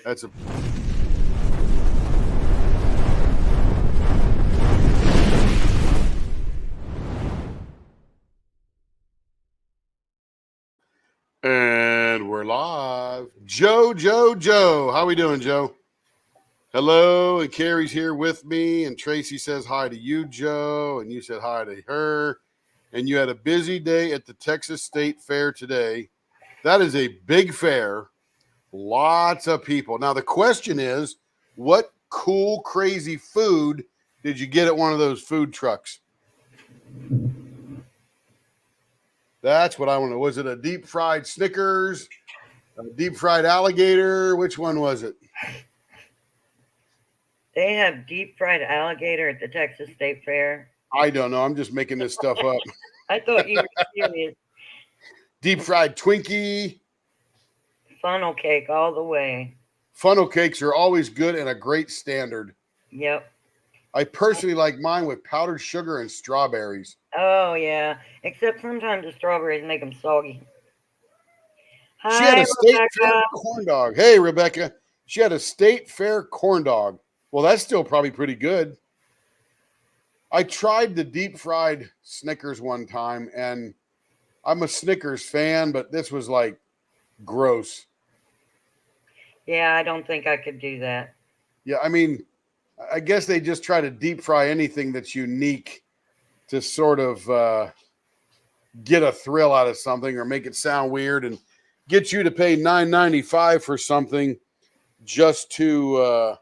That's a. And we're live. Joe. How we doing, Joe? Hello, and Carrie's here with me, and Tracy says hi to you, Joe, and you said hi to her, and you had a busy day at the Texas State Fair today. That is a big fair, lots of people. Now, the question is, what cool, crazy food did you get at one of those food trucks? That's what I want to know. Was it a deep fried Snickers, a deep fried alligator? Which one was it? They have deep fried alligator at the Texas State Fair. I don't know. I'm just making this stuff up. I thought you were serious. Deep fried Twinkie. Funnel cake all the way. Funnel cakes are always good and a great standard. Yep. I personally like mine with powdered sugar and strawberries. Oh, yeah. Except sometimes the strawberries make them soggy. She had Hi, a state Rebecca. fair corn dog. Hey, Rebecca. She had a state fair corn dog. Well, that's still probably pretty good. I tried the deep fried Snickers one time, and I'm a Snickers fan, but this was like gross. Yeah, I don't think I could do that. Yeah, I mean, I guess they just try to deep fry anything that's unique to sort of get a thrill out of something or make it sound weird and get you to pay $9.95 for something just to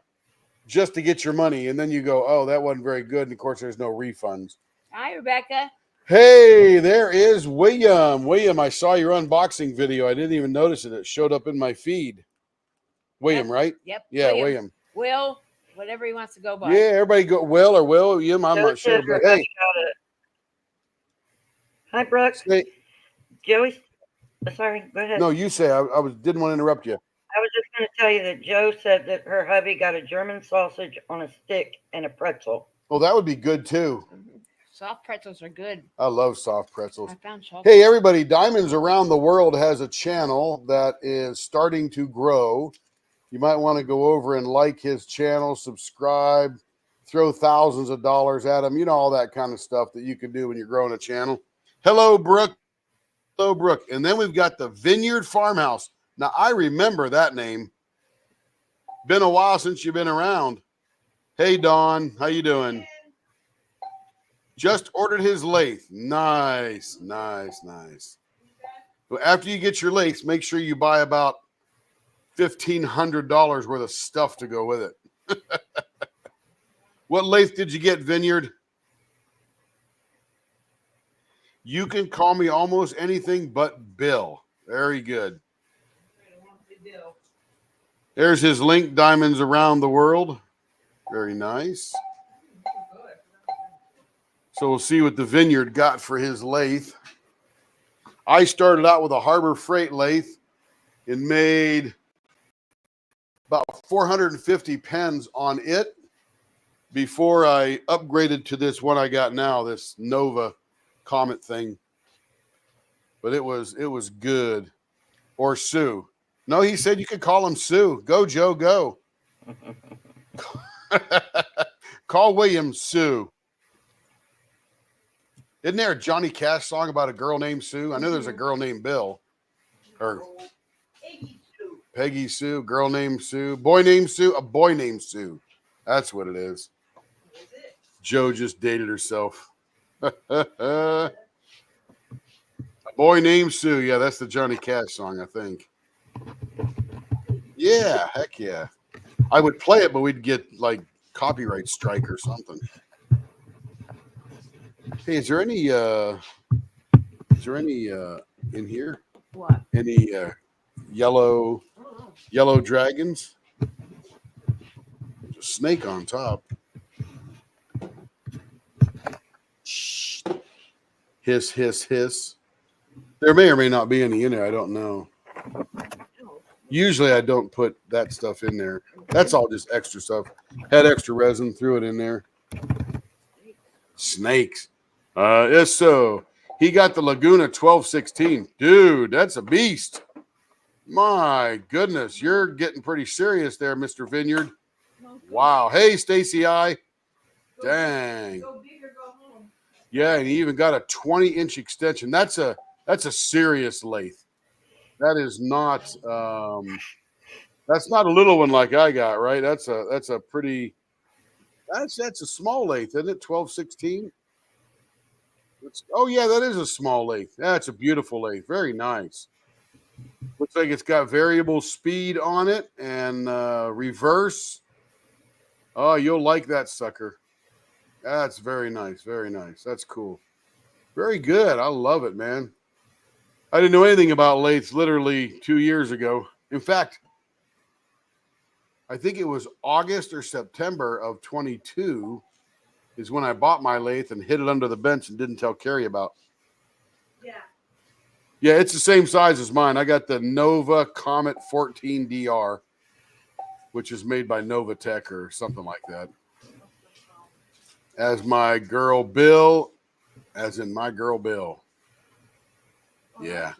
get your money. And then you go, oh, that wasn't very good. And of course, there's no refunds. Hi, Rebecca. Hey, there is William. William, I saw your unboxing video. I didn't even notice it. It showed up in my feed. William, Yep. right? Yep. Yeah, William. Will, whatever he wants to go by. Yeah, everybody go Will or William. I'm not sure, but hey. Hi, Brooke. Say, Joey. Sorry, go ahead. no, you say. I didn't want to interrupt you. I was just going to tell you that Joe said that her hubby got a German sausage on a stick and a pretzel. Well, that would be good too. Soft pretzels are good. I love soft pretzels. I found soft. Hey, everybody, Diamonds Around the World has a channel that is starting to grow. You might want to go over and like his channel, subscribe, throw thousands of dollars at him. You know, all that kind of stuff that you can do when you're growing a channel. Hello, Brooke. Hello, Brooke. And then we've got the Vineyard Farmhouse. Now, I remember that name. Been a while since you've been around. Hey, Dawn. How you doing? Just ordered his lathe. Nice. Well, after you get your lathe, make sure you buy about $1,500 worth of stuff to go with it. What lathe did you get, Vineyard? You can call me almost anything but Bill. Very good. There's his link, Diamonds Around the World. Very nice. So we'll see what the Vineyard got for his lathe. I started out with a Harbor Freight lathe and made about 450 pens on it before I upgraded to this one I got now, this Nova Comet thing. But it was good. Or Sue. No, he said you could call him Sue. Go, Joe, go. Call William Sue. Isn't there a Johnny Cash song about a girl named Sue? I know there's a girl named Bill. Or Peggy Sue, girl named Sue, boy named Sue, a boy named Sue. That's what it is. Joe just dated herself. A boy named Sue. Yeah, that's the Johnny Cash song, I think. Yeah, heck yeah. I would play it, but we'd get like copyright strike or something. Hey, is there any in here? What? Any yellow dragons? There's a snake on top. Shh. Hiss, hiss, hiss. There may or may not be any in there. I don't know. Usually I don't put that stuff in there. That's all just extra stuff. Had extra resin, threw it in there. Snakes. Yes, so he got the Laguna 1216. Dude, that's a beast. My goodness, you're getting pretty serious there, Mr. Vineyard. Wow. Hey, Stacy I. Dang. Go big or go home. Yeah, and he even got a 20-inch extension. That's a serious lathe. That is not that's not a little one like I got, right? That's a pretty that's a small lathe, isn't it? 1216. Oh yeah, that is a small lathe. That's a beautiful lathe. Very nice. Looks like it's got variable speed on it and reverse. Oh, you'll like that sucker. That's very nice. Very nice. That's cool. Very good. I love it, man. I didn't know anything about lathes literally 2 years ago. In fact, I think it was August or September of 22 is when I bought my lathe and hid it under the bench and didn't tell Carrie about. Yeah. Yeah, it's the same size as mine. I got the Nova Comet 14 DR, which is made by Novatech or something like that. As my girl Bill, as in my girl Bill. Yeah.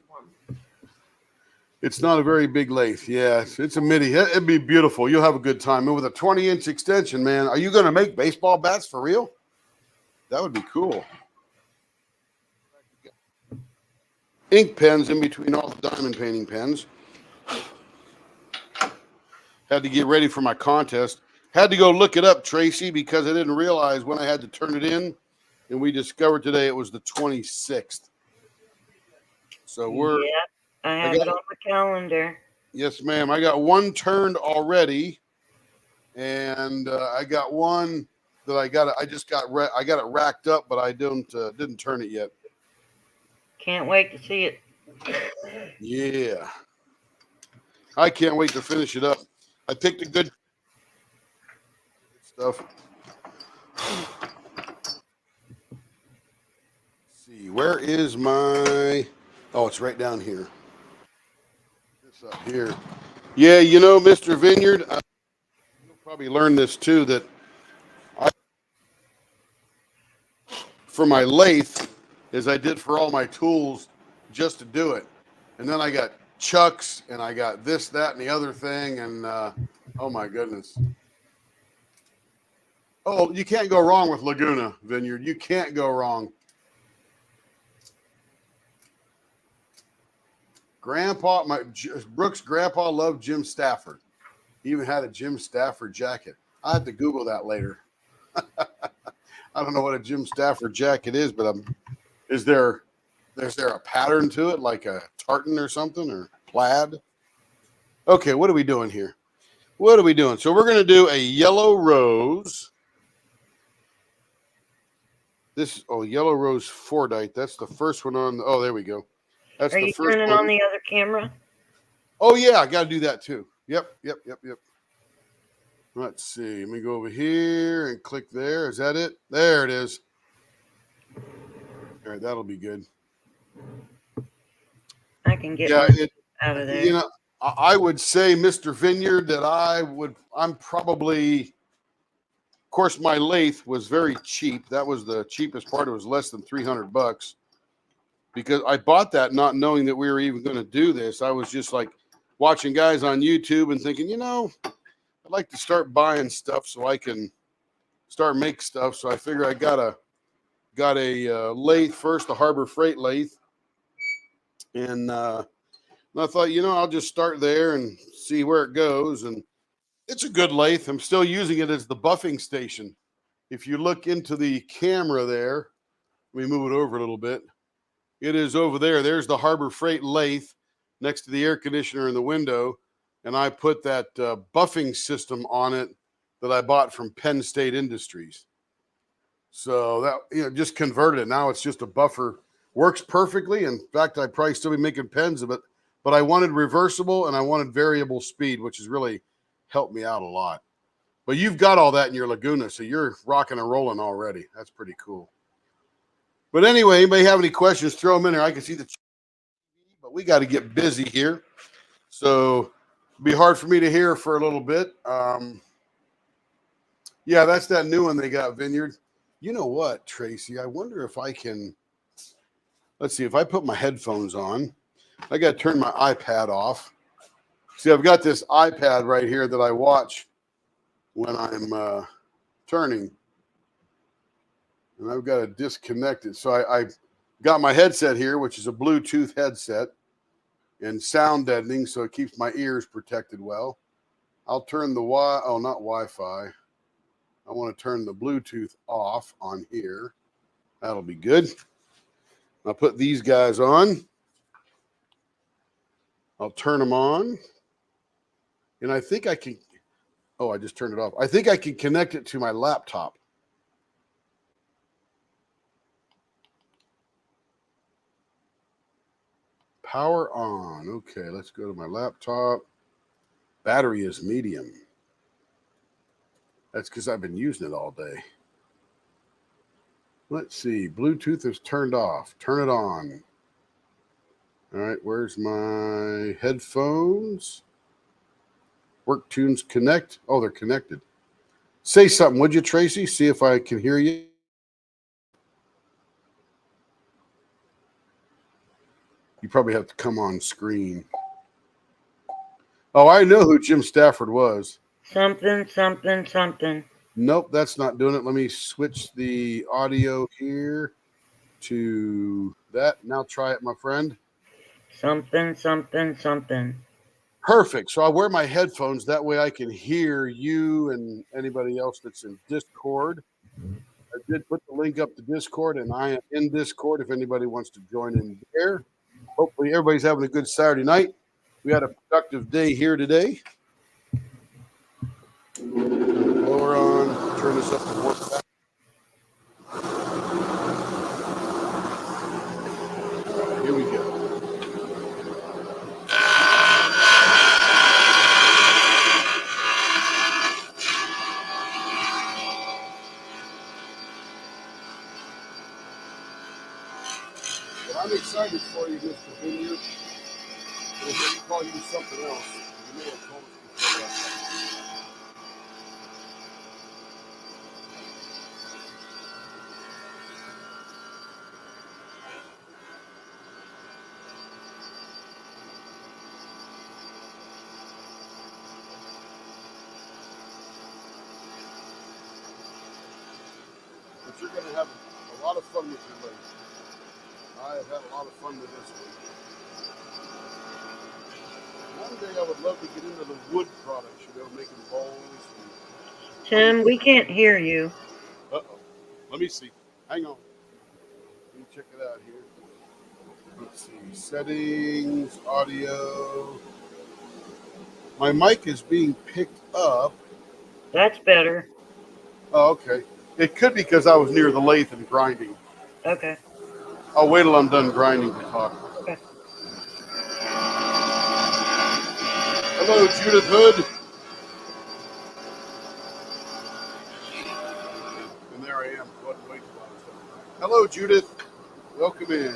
It's not a very big lathe. Yeah, it's a midi. It'd be beautiful. You'll have a good time. And with a 20-inch extension, man, are you going to make baseball bats for real? That would be cool. Ink pens in between all the diamond painting pens. Had to get ready for my contest. Had to go look it up, Tracy, because I didn't realize when I had to turn it in. And we discovered today it was the 26th. So we're... Yeah, I have it on the calendar. Yes, ma'am. I got one turned already. And I got one that I got it racked up, but I didn't turn it yet. Can't wait to see it. Yeah. I can't wait to finish it up. I picked a good stuff. Let's see, where is my... Oh, it's right down here. This up here. Yeah, you know, Mr. Vineyard, you'll probably learn this too, that for my lathe, as I did for all my tools, just to do it. And then I got chucks, and I got this, that, and the other thing, and oh my goodness. Oh, you can't go wrong with Laguna Vineyard. You can't go wrong. Brooks' grandpa loved Jim Stafford. He even had a Jim Stafford jacket. I have to Google that later. I don't know what a Jim Stafford jacket is, but is there a pattern to it, like a tartan or something, or plaid? Okay, what are we doing here? What are we doing? So we're going to do a yellow rose. Yellow rose Fordite. That's the first one on. Oh, there we go. That's Are the you first turning one. on the other camera? Oh yeah, I got to do that too. Yep. Let's see. Let me go over here and click there. Is that it? There it is. All right, that'll be good. I can get Yeah, out of there. You know, I would say, Mr. Vineyard, that I'm probably, of course, my lathe was very cheap. That was the cheapest part. It was less than $300 because I bought that not knowing that we were even going to do this. I was just like watching guys on YouTube and thinking, you know, I'd like to start buying stuff so I can start make stuff. So I figure I got a lathe first, the Harbor Freight lathe. And I thought, you know, I'll just start there and see where it goes. And it's a good lathe. I'm still using it as the buffing station. If you look into the camera there, let me move it over a little bit. It is over there. There's the Harbor Freight lathe next to the air conditioner in the window. And I put that buffing system on it that I bought from Penn State Industries. So that, you know, just converted it. Now it's just a buffer. Works perfectly. In fact, I'd probably still be making pens of it. But I wanted reversible and I wanted variable speed, which has really helped me out a lot. But you've got all that in your Laguna, so you're rocking and rolling already. That's pretty cool. But anyway, anybody have any questions, throw them in there. I can see the TV, but we got to get busy here. So it'll be hard for me to hear for a little bit. Yeah, that's that new one they got, Vineyard. You know what, Tracy? I wonder if I can, let's see, if I put my headphones on, I got to turn my iPad off. See, I've got this iPad right here that I watch when I'm turning, and I've got to disconnect it. So I got my headset here, which is a Bluetooth headset, and sound deadening, so it keeps my ears protected well. I'll turn the not Wi-Fi. I want to turn the Bluetooth off on here. That'll be good. I'll put these guys on. I'll turn them on. And I think I can, I just turned it off. I think I can connect it to my laptop. Power on. Okay, let's go to my laptop. Battery is medium. That's because I've been using it all day. Let's see. Bluetooth is turned off. Turn it on. All right, where's my headphones? Work tunes connect. Oh, they're connected. Say something, would you, Tracy? See if I can hear you. You probably have to come on screen. Oh, I know who Jim Stafford was. Something. Nope, that's not doing it. Let me switch the audio here to that. Now try it, my friend. Something. Perfect. So I'll wear my headphones. That way I can hear you and anybody else that's in Discord. I did put the link up to Discord, and I am in Discord if anybody wants to join in there. Hopefully everybody's having a good Saturday night. We had a productive day here today. Turn the blower on. Turn this up to work back. Here we go. Well, I'm excited for you, Mr. Vineyard. We'll have to call you something else. You may have told us before that. But you're going to have a lot of fun with your lake. I have had a lot of fun with this one. One day I would love to get into the wood products, making bowls. Tim, we can't hear you. Uh-oh. Let me see. Hang on. Let me check it out here. Let's see. Settings, audio. My mic is being picked up. That's better. Oh, okay. It could be because I was near the lathe and grinding. Okay. I'll wait till I'm done grinding to talk. Okay. Hello, Judith Hood. And there I am. Wait till I was done. Hello, Judith. Welcome in.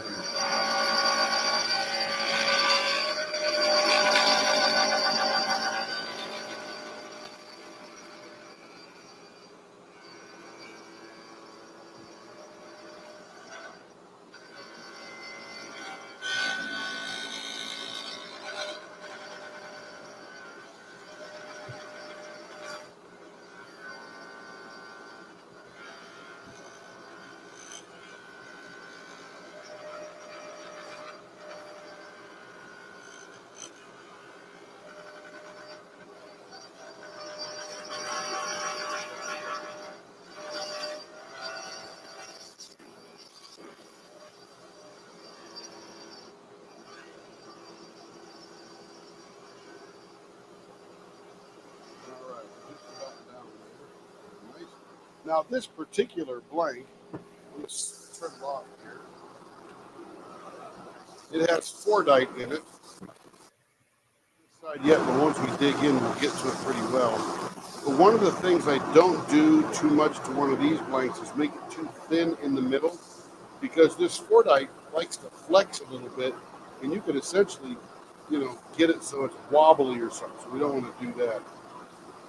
All right, just about down there. Nice. Now, this particular blank, let's trim it off here. It has Fordite in it. Yet, but once we dig in, we'll get to it pretty well. But one of the things I don't do too much to one of these blanks is make it too thin in the middle, because this Fordite likes to flex a little bit, and you could essentially, get it so it's wobbly or something. So we don't want to do that.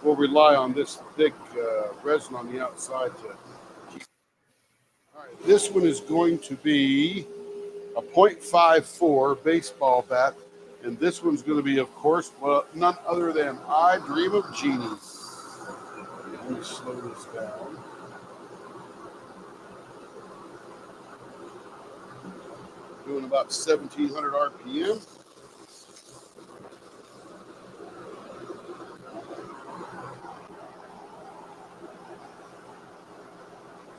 We'll rely on this thick resin on the outside to keep. All right, this one is going to be a .54 baseball bat And this one's going to be, of course, well, none other than I Dream of Jeannie. Let me slow this down. Doing about 1,700 RPM.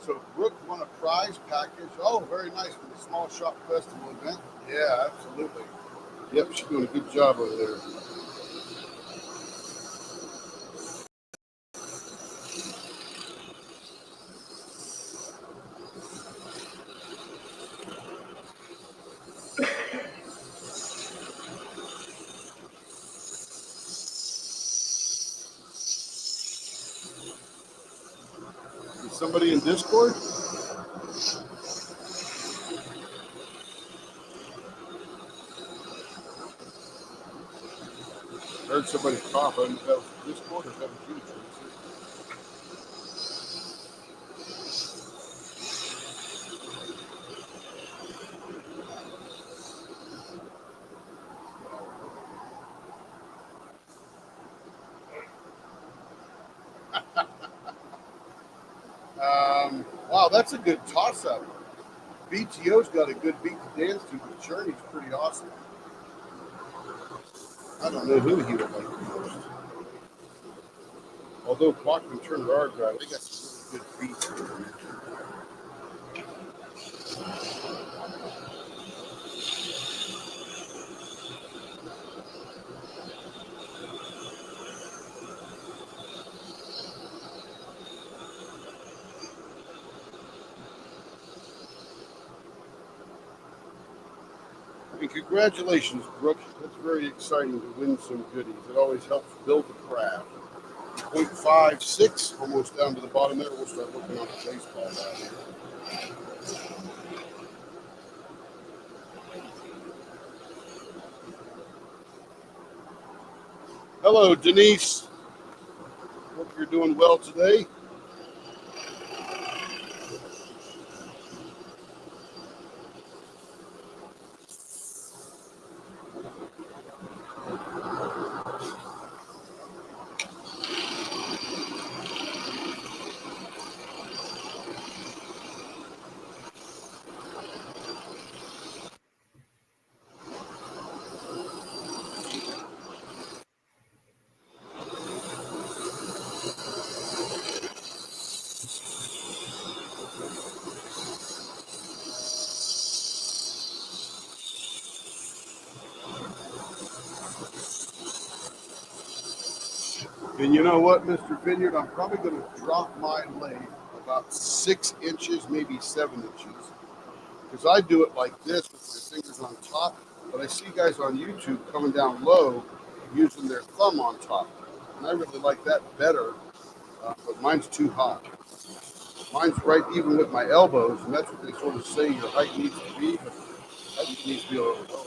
So Brooke won a prize package. Oh, very nice for the Small Shop Festival event. Yeah, absolutely. Yep, she's doing a good job over there. Is somebody in Discord? I heard somebody cough. I don't know if that was Discord or if that was you, Tracy. Wow, that's a good toss-up. BTO's got a good beat to dance to, but Journey's pretty awesome. I don't know who he would like the most. Although Bachman turned our drive, they got some really good beats. And congratulations, Brooke. That's very exciting to win some goodies. It always helps build the craft. 0.56, almost down to the bottom there. We'll start looking on the baseball out here. Hello, Denise. Hope you're doing well today. And you know what, Mr. Vineyard? I'm probably going to drop my lathe about 6 inches, maybe 7 inches. Because I do it like this with my fingers on top, but I see guys on YouTube coming down low using their thumb on top. And I really like that better, but mine's too high. Mine's right even with my elbows, and that's what they sort of say your height needs to be, but that just needs to be a little lower.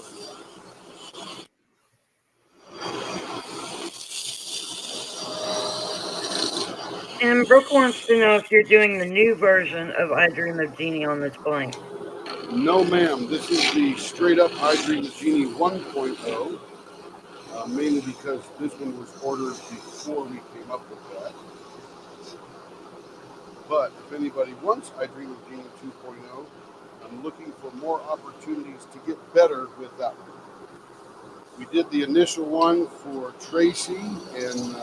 And Brooke wants to know if you're doing the new version of I Dream of Jeannie on this blank. No, ma'am. This is the straight up I Dream of Jeannie 1.0, mainly because this one was ordered before we came up with that. But if anybody wants I Dream of Jeannie 2.0, I'm looking for more opportunities to get better with that one. We did the initial one for Tracy, and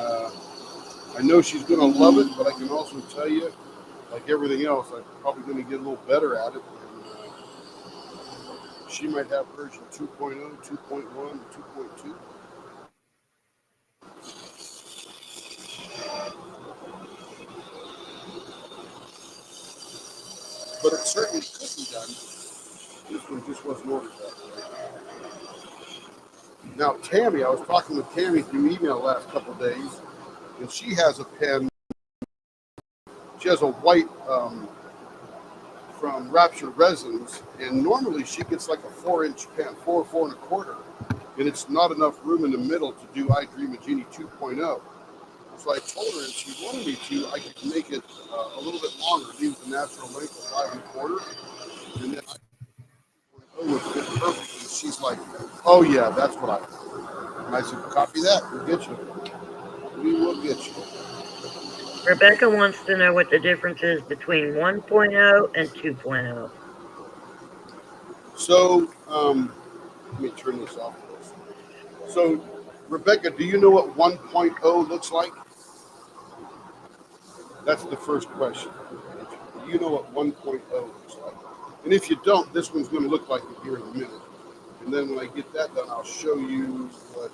I know she's going to love it, but I can also tell you, like everything else, I'm probably going to get a little better at it. And she might have version 2.0, 2.1, 2.2. But it certainly could be done. This one just wasn't ordered that way. Now, Tammy, I was talking with Tammy through email the last couple of days, and she has a pen. She has a white from Rapture Resins, and normally she gets like a 4-inch pen, 4.25, and it's not enough room in the middle to do I Dream of Jeannie 2.0. So I told her if she wanted me to, I could make it a little bit longer, leave the natural length of 5.25, and then I would fit perfectly. She's like, oh yeah, that's what I want. I said, copy that. We'll get you. We will get you. Rebecca wants to know what the difference is between 1.0 and 2.0. So, let me turn this off. So, Rebecca, do you know what 1.0 looks like? That's the first question. Do you know what 1.0 looks like? And if you don't, this one's going to look like it here in a minute. And then when I get that done, I'll show you what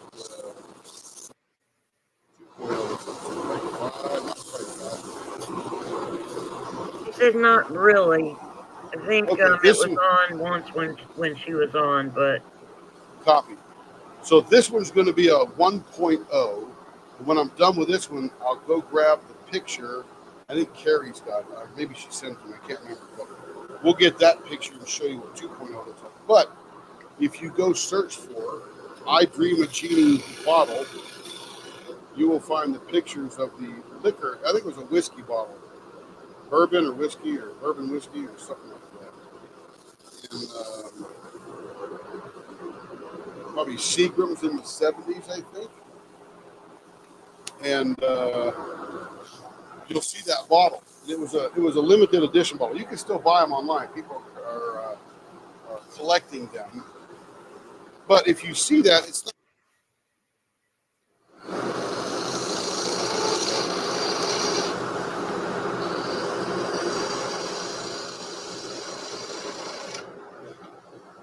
2.0 looks like. She said not really. I think Okay, it this was one, on once when she was on, but copy. So this one's going to be a 1.0. And when I'm done with this one, I'll go grab the picture. I think Carrie's got it. Or maybe she sent it to me. I can't remember. But we'll get that picture and show you what 2.0 looks like. But if you go search for I Dream a Genie bottle, you will find the pictures of the liquor. I think it was a whiskey bottle. Bourbon or whiskey or bourbon whiskey or something like that. And probably Seagram's in the 70s, I think. And you'll see that bottle. It was a limited edition bottle. You can still buy them online. People are collecting them. But if you see that, it's not.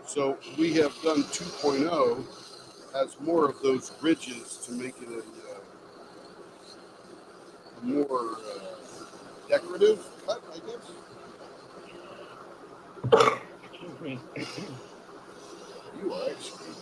So we have done 2.0 has more of those ridges to make it a more decorative cut, I guess. excuse me. You are actually.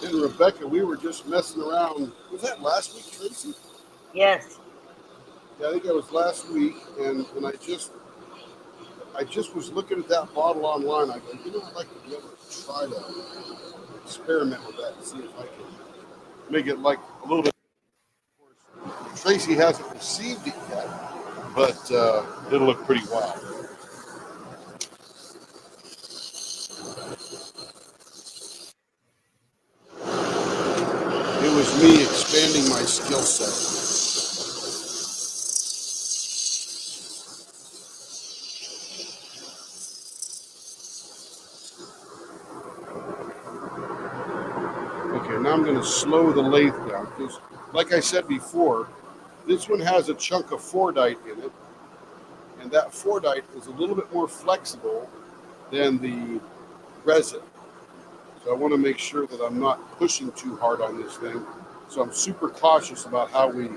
And Rebecca, we were just messing around. Was that last week, Tracy? Yes. Yeah, I think that was last week, and I just was looking at that bottle online. I go, I'd like to be able to try to experiment with that and see if I can make it like a little bit. Tracy hasn't received it yet, but it'll look pretty wild. It was me expanding my skill set. Okay, now I'm going to slow the lathe down because, like I said before, this one has a chunk of fordite in it, and that fordite is a little bit more flexible than the resin. So I want to make sure that I'm not pushing too hard on this thing. So I'm super cautious about how we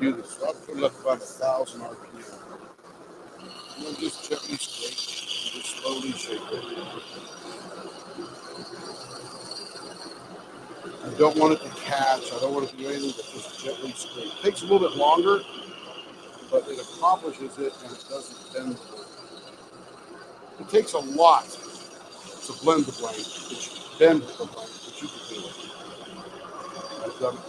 do this. So I'll put it up about 1,000 RPM. And then just gently scrape and just slowly shake it. I don't want it to catch. I don't want it to do anything but just gently scrape. It takes a little bit longer, but it accomplishes it and it doesn't bend the blade. It takes a lot to blend the blade, to bend the blade, but you can do it. I've done it.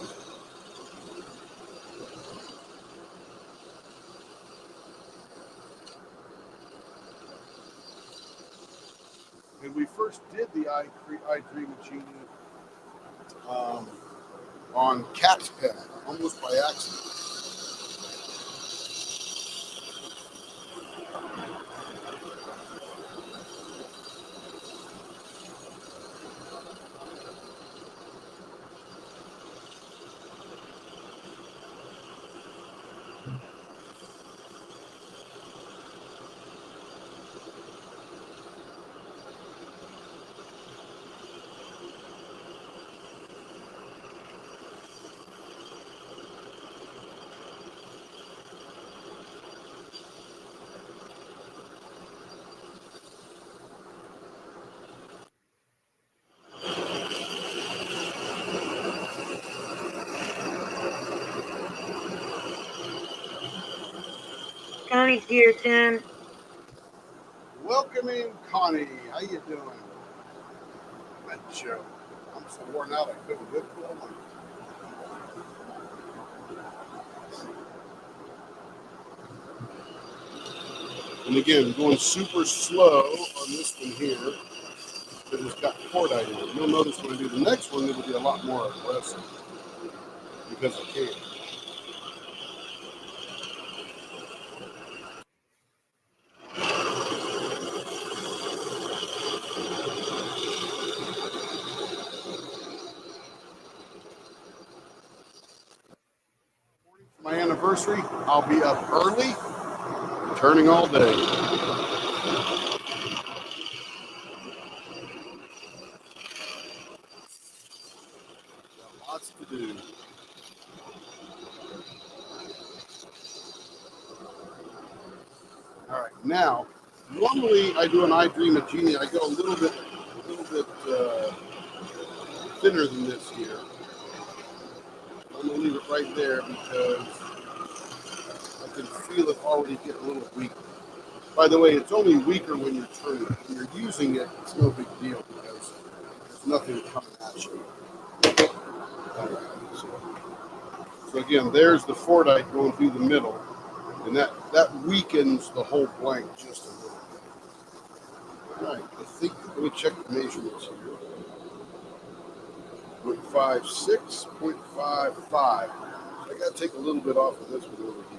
And we first did the I Dream of Genie on cat's pen, almost by accident. Connie's here, Tim. Welcome in, Connie. How you doing? That Joe. I'm so worn out I couldn't lift the one. And again, going super slow on this one here because it's got cordite in it. You'll notice when I do the next one, it'll be a lot more aggressive because I can. For my anniversary, I'll be up early, turning all day. Got lots to do. All right, now, normally I do an I Dream of Genie. I go a little bit thinner than this here. I'm gonna leave it right there because I can feel it already getting a little weak. By the way, it's only weaker when you're turning it. When you're using it, it's no big deal because there's nothing coming at you. So again, there's the Fordite going through the middle, and that weakens the whole blank just a little bit. All right, I think, let me check the measurements here. 0.56, 0.55. I got to take a little bit off of this one over here.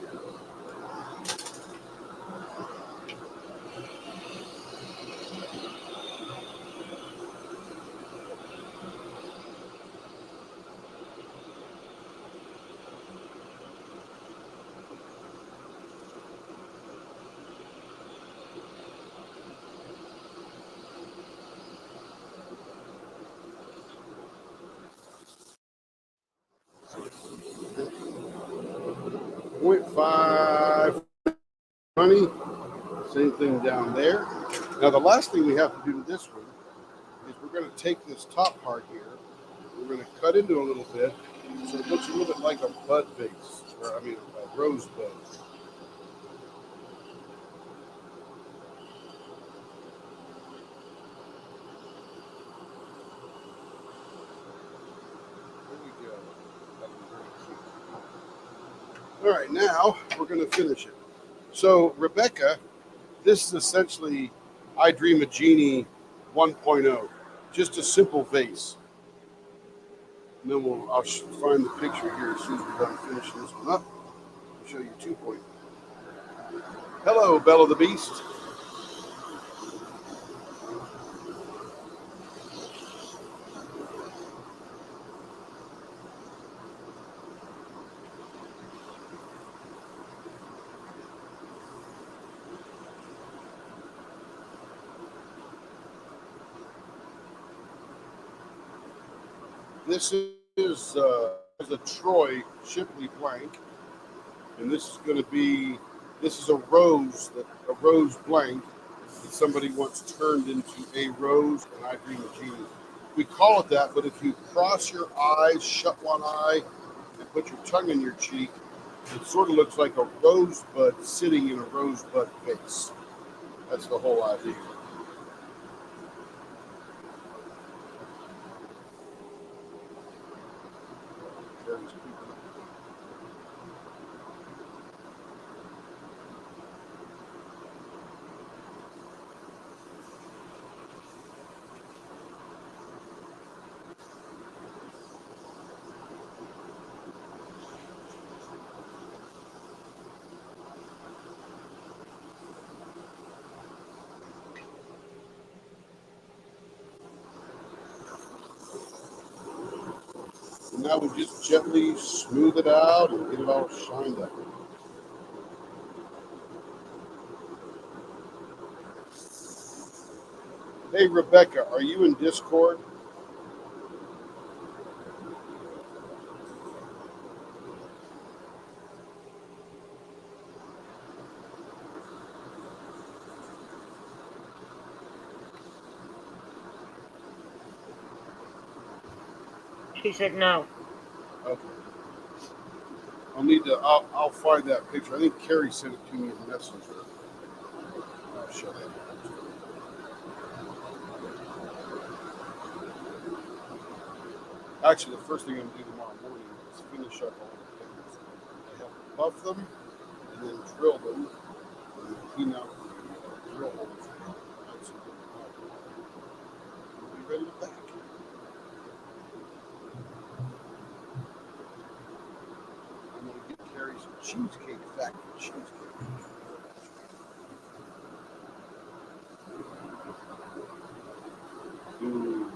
Point 0.5, honey. Same thing down there. Now the last thing we have to do to this one is we're going to take this top part here. We're going to cut into a little bit so it looks a little bit like a bud vase, or I mean a rose bud. There we go. That'll be very cute. All right, now we're going to finish it. So Rebecca, this is essentially I Dream a Genie 1.0, just a simple vase. And then I'll find the picture here as soon as we're done finishing this one up. I'll show you 2.0. Hello, Bella the Beast. This is a Troy Shipley blank, and this is a rose blank that somebody once turned into a rose, and I Dream of Genie. We call it that, but if you cross your eyes, shut one eye, and put your tongue in your cheek, it sort of looks like a rosebud sitting in a rosebud vase. That's the whole idea. And now we just gently smooth it out and get it all shined up. Hey, Rebecca, are you in Discord? She said no. Okay. I'll find that picture. I think Carrie sent it to me in Messenger. I'll show that. Actually, the first thing I'm going to do tomorrow morning is finish up all the things. I have to buff them and then drill them and then clean out the drill holes. We'll be ready to pack. I'm going to get Carrie some cheesecake factory cheesecake. Ooh.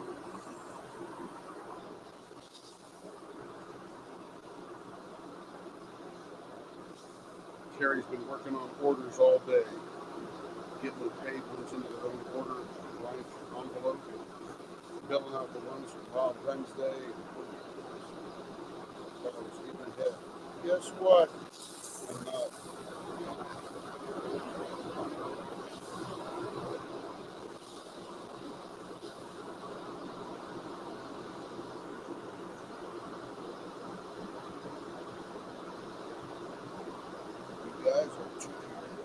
Carrie's been working on orders all day, getting the paid ones into their own order, blank envelope, and filling out the ones for Bob Wednesday. I was even ahead. Guess what? I'm not. You guys are too tired.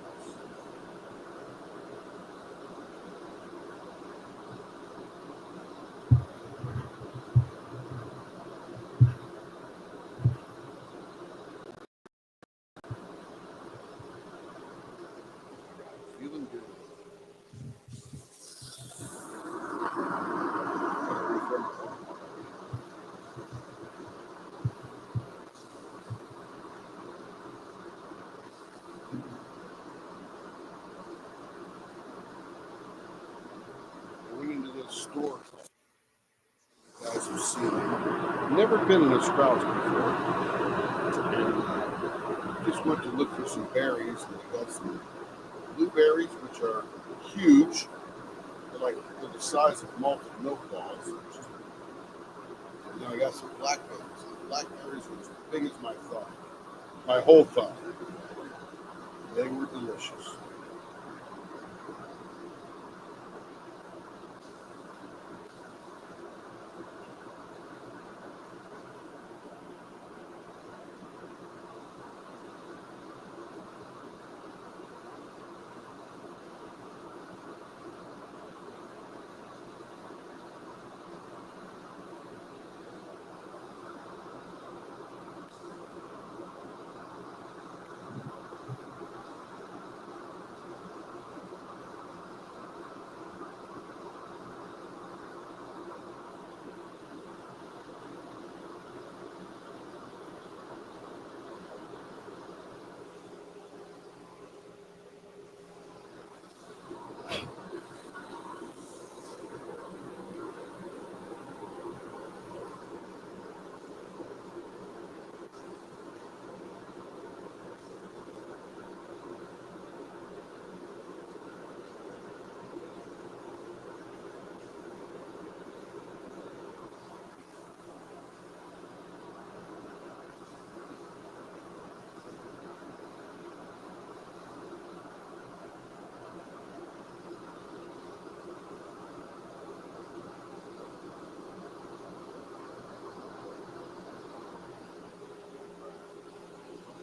Feeling good. I went into this store. You guys have seen it. I've never been in a Sprouts before. And just went to look for some berries. And I got some blueberries, which are huge. They're the size of malted milk balls. And then I got some blackberries. The blackberries were as big as my thumb. My whole thumb. They were delicious.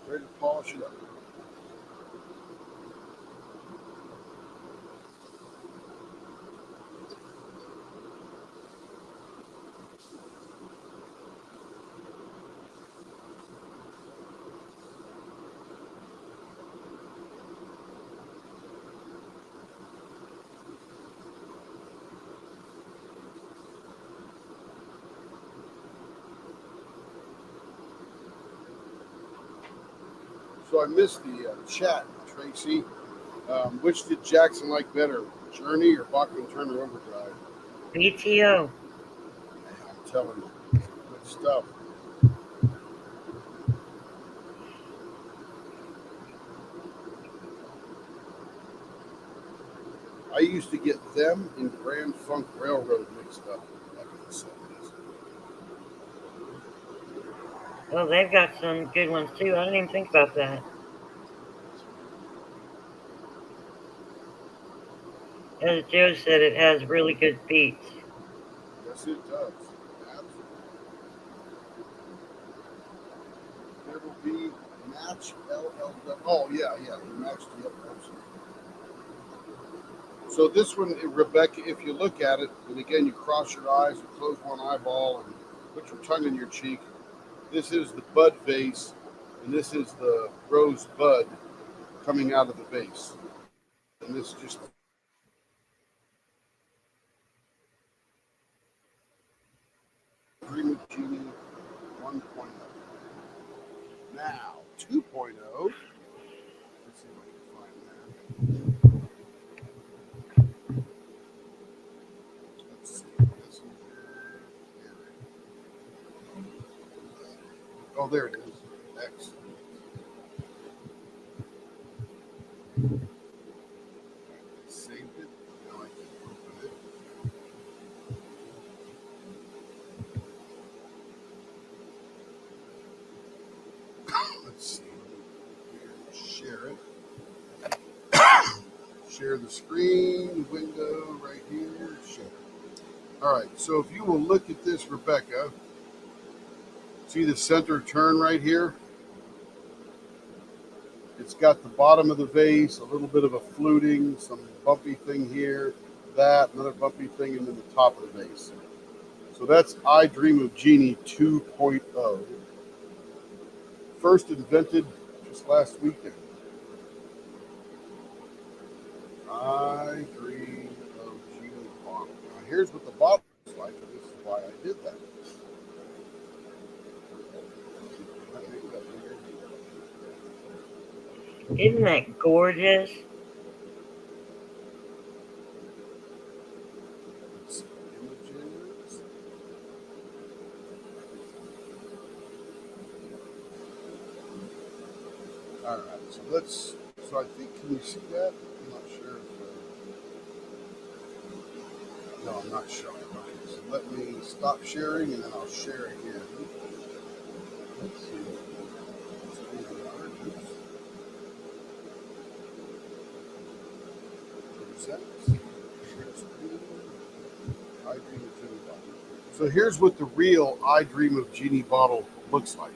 Ready to polish it up. So I missed the chat, Tracy. Which did Jackson like better, Journey or Bachman Turner Overdrive? BTO. I'm telling you, good stuff. I used to get them and Grand Funk Railroad mixed up back in the 70s. Well, they've got some good ones too. I didn't even think about that. As Joe said, it has really good beats. Yes, it does. Absolutely. Triple B match LLW. Oh yeah, match. Yep, absolutely. So this one, Rebecca, if you look at it, and again you cross your eyes, you close one eyeball, and put your tongue in your cheek. This is the bud vase, and this is the rose bud coming out of the vase. And this just Dream of Genie 1.0. Now 2.0. Let's see if I can find that. Let's see. Oh, there it is. Excellent. Saved it. Now I can open it. Let's see. Share it. Share the screen window right here. Share. All right. So if you will look at this, Rebecca, see the center turn right here? It's got the bottom of the vase, a little bit of a fluting, some bumpy thing here, that, another bumpy thing, and then the top of the vase. So that's I Dream of Genie 2.0. First invented just last weekend. I Dream of Genie bottle. Now here's what the bottle looks like, and this is why I did that. Isn't that gorgeous? Images. All right, so I think, can you see that? I'm not sure if, no, I'm not showing. Okay, so let me stop sharing and then I'll share again. Let's see. So here's what the real I Dream of Genie bottle looks like.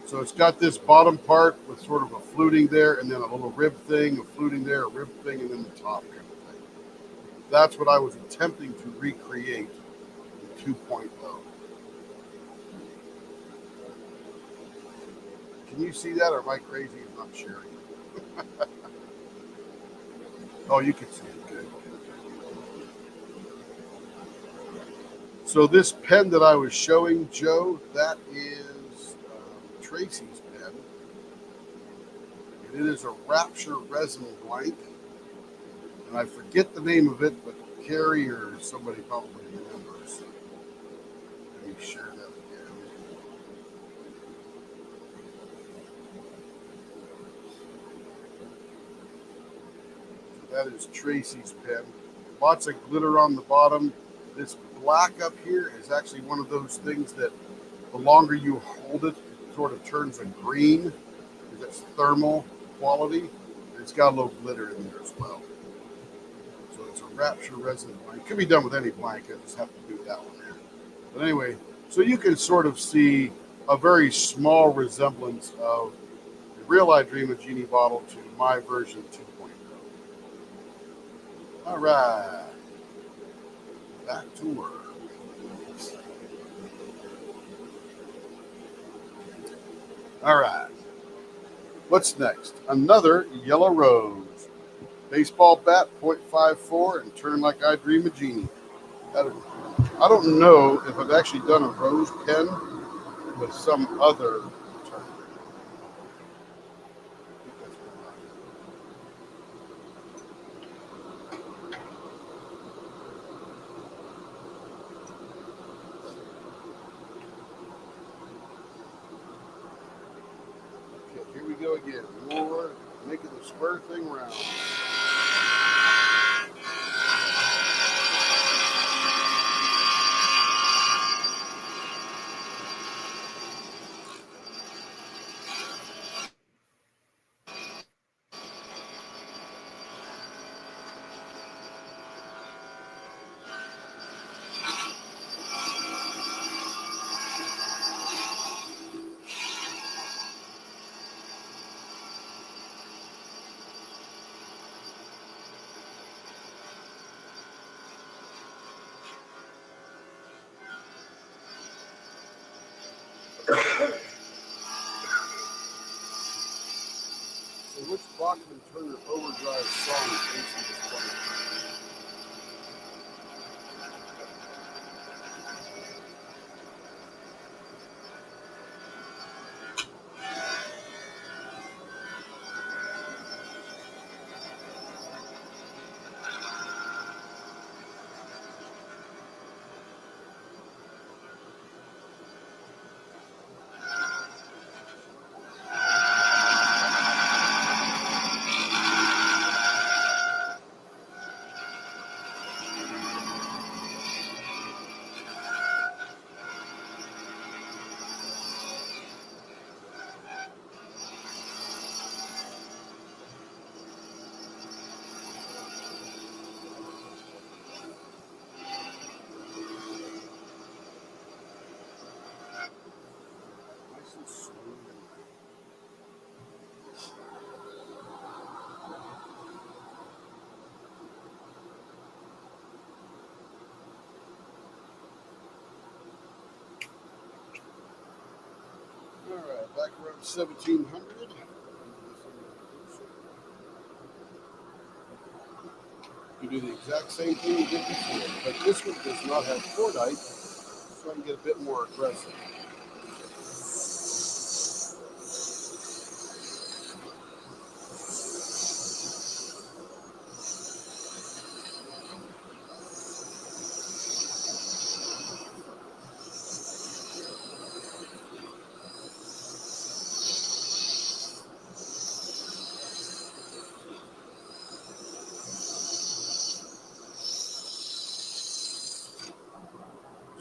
So it's got this bottom part with sort of a fluting there, and then a little rib thing, a fluting there, a rib thing, and then the top kind of thing. That's what I was attempting to recreate in 2.0. Can you see that, or am I crazy and not sharing? Oh, you can see it. Good. So this pen that I was showing, Joe, that is Tracy's pen. And it is a Rapture resin blank. And I forget the name of it, but Carrie or somebody probably remembers. Let me share that again. That is Tracy's pen. Lots of glitter on the bottom. This black up here is actually one of those things that the longer you hold it, it sort of turns a green, because that's thermal quality. And it's got a little glitter in there as well. So it's a Rapture resin blank. It could be done with any blank. I just have to do that one there. But anyway, so you can sort of see a very small resemblance of the real I Dream of Genie bottle to my version 2.0. All right. Back to work. All right. What's next? Another yellow rose. Baseball bat, .54, and turn like I Dream of Genie. I don't know if I've actually done a rose pen with some other turn. Okay, here we go again. More making the square thing round. So which Bachman Turner Overdrive song is Casey is playing? Nice and smooth. All right, back around 1700. You do the exact same thing you did before, but this one does not have cordite, so I can get a bit more aggressive.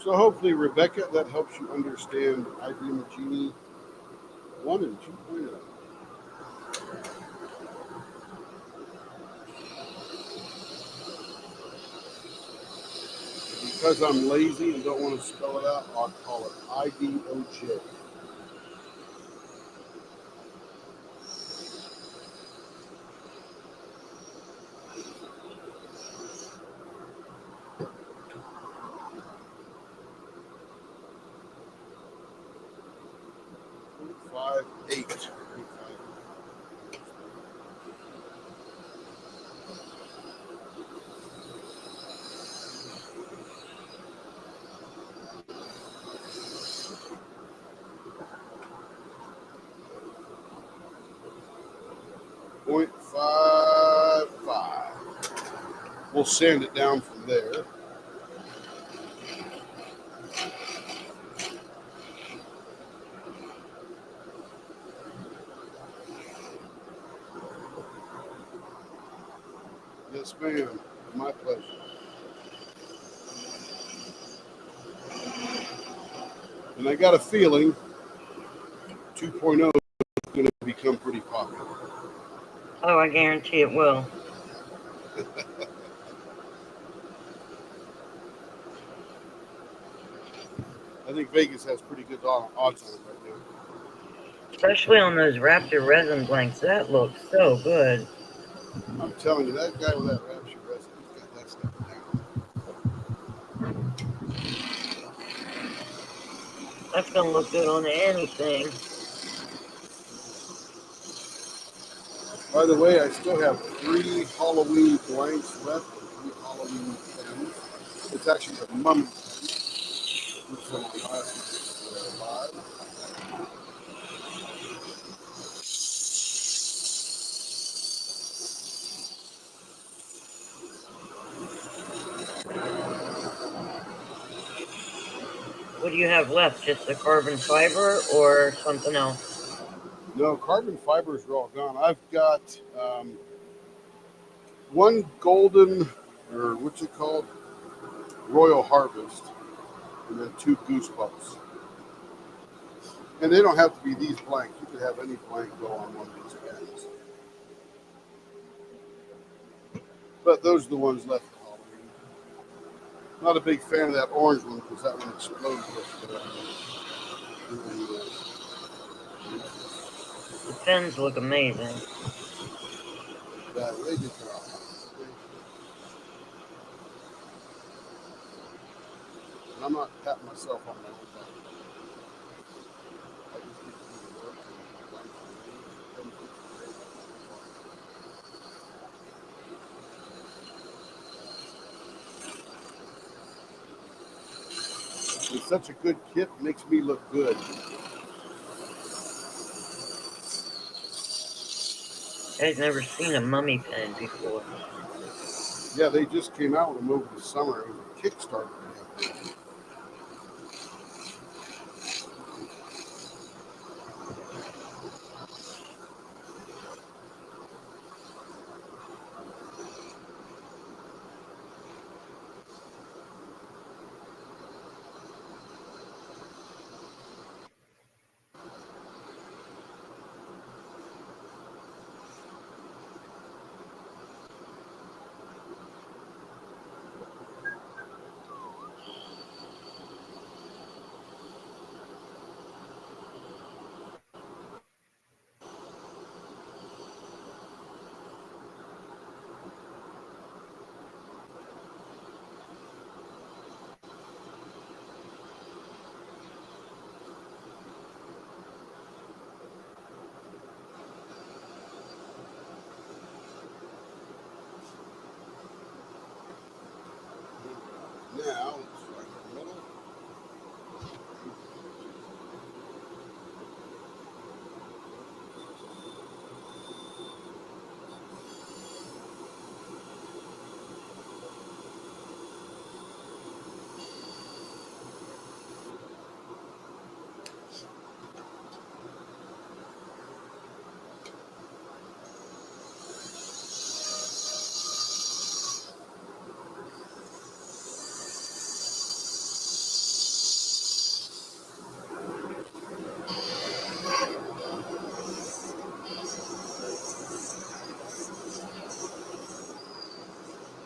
So hopefully, Rebecca, that helps you understand IBM Genie 1 and 2.0. Because I'm lazy and don't want to spell it out, I'll call it IDOJ. Five, eight. 0.55. We'll sand it down from there. Yes, ma'am. My pleasure. And I got a feeling 2.0 is going to become pretty popular. Oh, I guarantee it will. I think Vegas has pretty good odds on it right now. Especially on those Raptor resin blanks. That looks so good. I'm telling you, that guy with that Rapture resin, he's got that stuff down. That's going to look good on anything. By the way, I still have 3 Halloween blanks left and 3 Halloween pens. It's actually a mummy pen. Which is on my last live. What do you have left? Just the carbon fiber or something else? No, carbon fibers are all gone. I've got one golden, or what's it called? Royal Harvest, and then 2 goosebumps. And they don't have to be these blanks. You could have any blank go on one of these pens. But those are the ones left for Halloween. Not a big fan of that orange one because that one exploded yesterday. The pens look amazing. Yeah, they did well. And I'm not patting myself on my own back. such a good kit, makes me look good. I've never seen a mummy pen before. Yeah, they just came out with them over the summer. It was a Kickstarter. Now, it's right in the middle.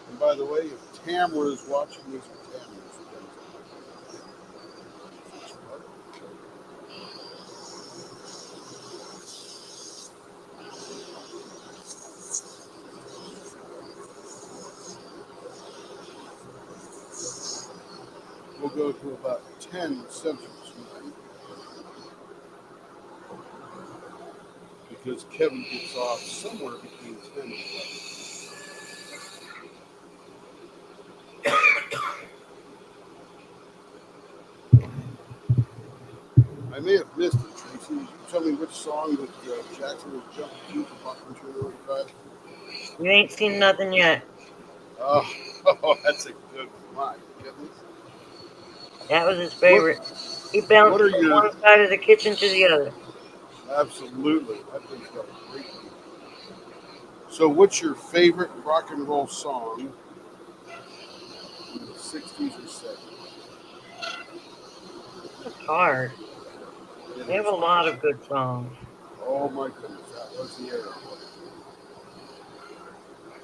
And by the way, if Tamara is watching, these are Tamara's friends. We'll go to about 10 Central tonight because Kevin gets off somewhere between 10 and 11. I may have missed it, Tracy. Did you tell me which song that Jackson was jumping to for Buckman 205? You ain't seen nothing yet. Oh, that's a good one. My goodness. That was his favorite. He bounced What are from your... one side of the kitchen to the other. Absolutely. That thing's got a great beat. So what's your favorite rock and roll song in the 60s or 70s? It's hard. It They have is. a lot of good songs. Oh my goodness, that was the era.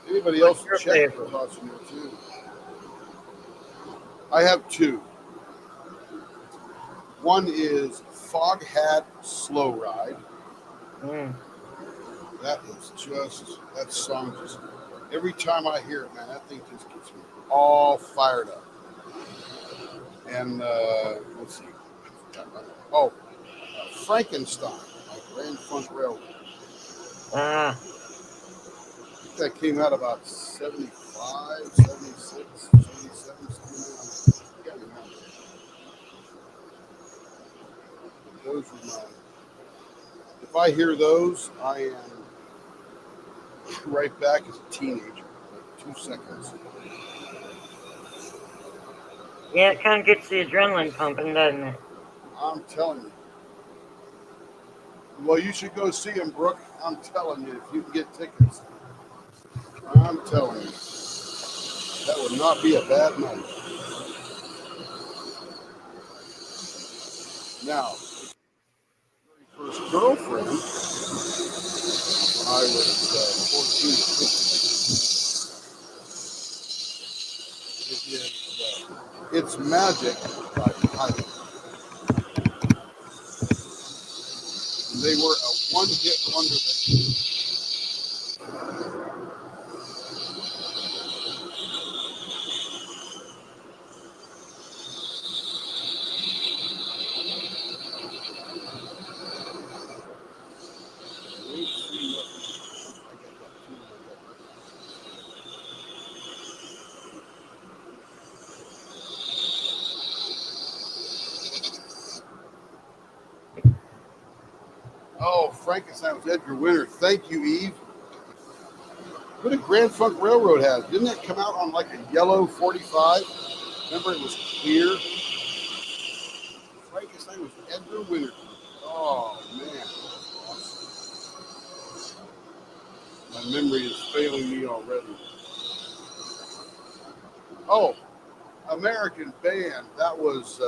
Anybody What's else your check their favorite? thoughts in there too? I have two. One is Fog Hat Slow Ride. Mm. That is just, that song just, every time I hear it, man, that thing just gets me all fired up. And let's see. Oh, Frankenstein by Grand Funk Railroad. Ah, I think that came out about 75, 76, 77, something like that. I can't remember. Those were my, if I hear those, I am right back as a teenager. Like 2 seconds. yeah, it kind of gets the adrenaline pumping, doesn't it? I'm telling you. Well, you should go see him, Brooke. I'm telling you, if you can get tickets. I'm telling you, that would not be a bad night. Now, very first girlfriend, when I was 14 or 15, it is It's Magic by Pilot. And they were a one-hit wonder band. Oh, Frankenstein was Edgar Winter. Thank you, Eve. What did Grand Funk Railroad have? Didn't that come out on like a yellow 45? Remember, it was clear. Frankenstein was Edgar Winter. Oh man, my memory is failing me already. Oh, American Band. That was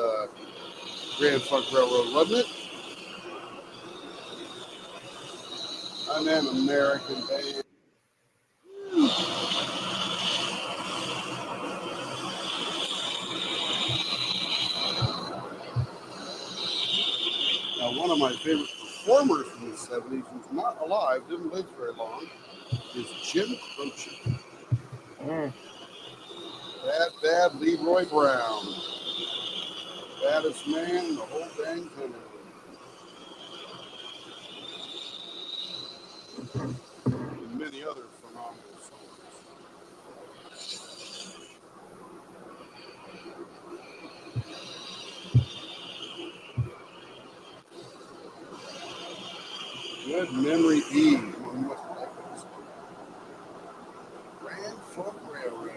Grand Funk Railroad, wasn't it? I'm an American Band. Now, one of my favorite performers from the 70s, who's not alive, didn't live very long, is Jim Croce. Mm. Bad Leroy Brown. Baddest man in the whole dang country. And many other phenomenal songs. Good memory Eve. You must like this one. Grand Funk Railroad.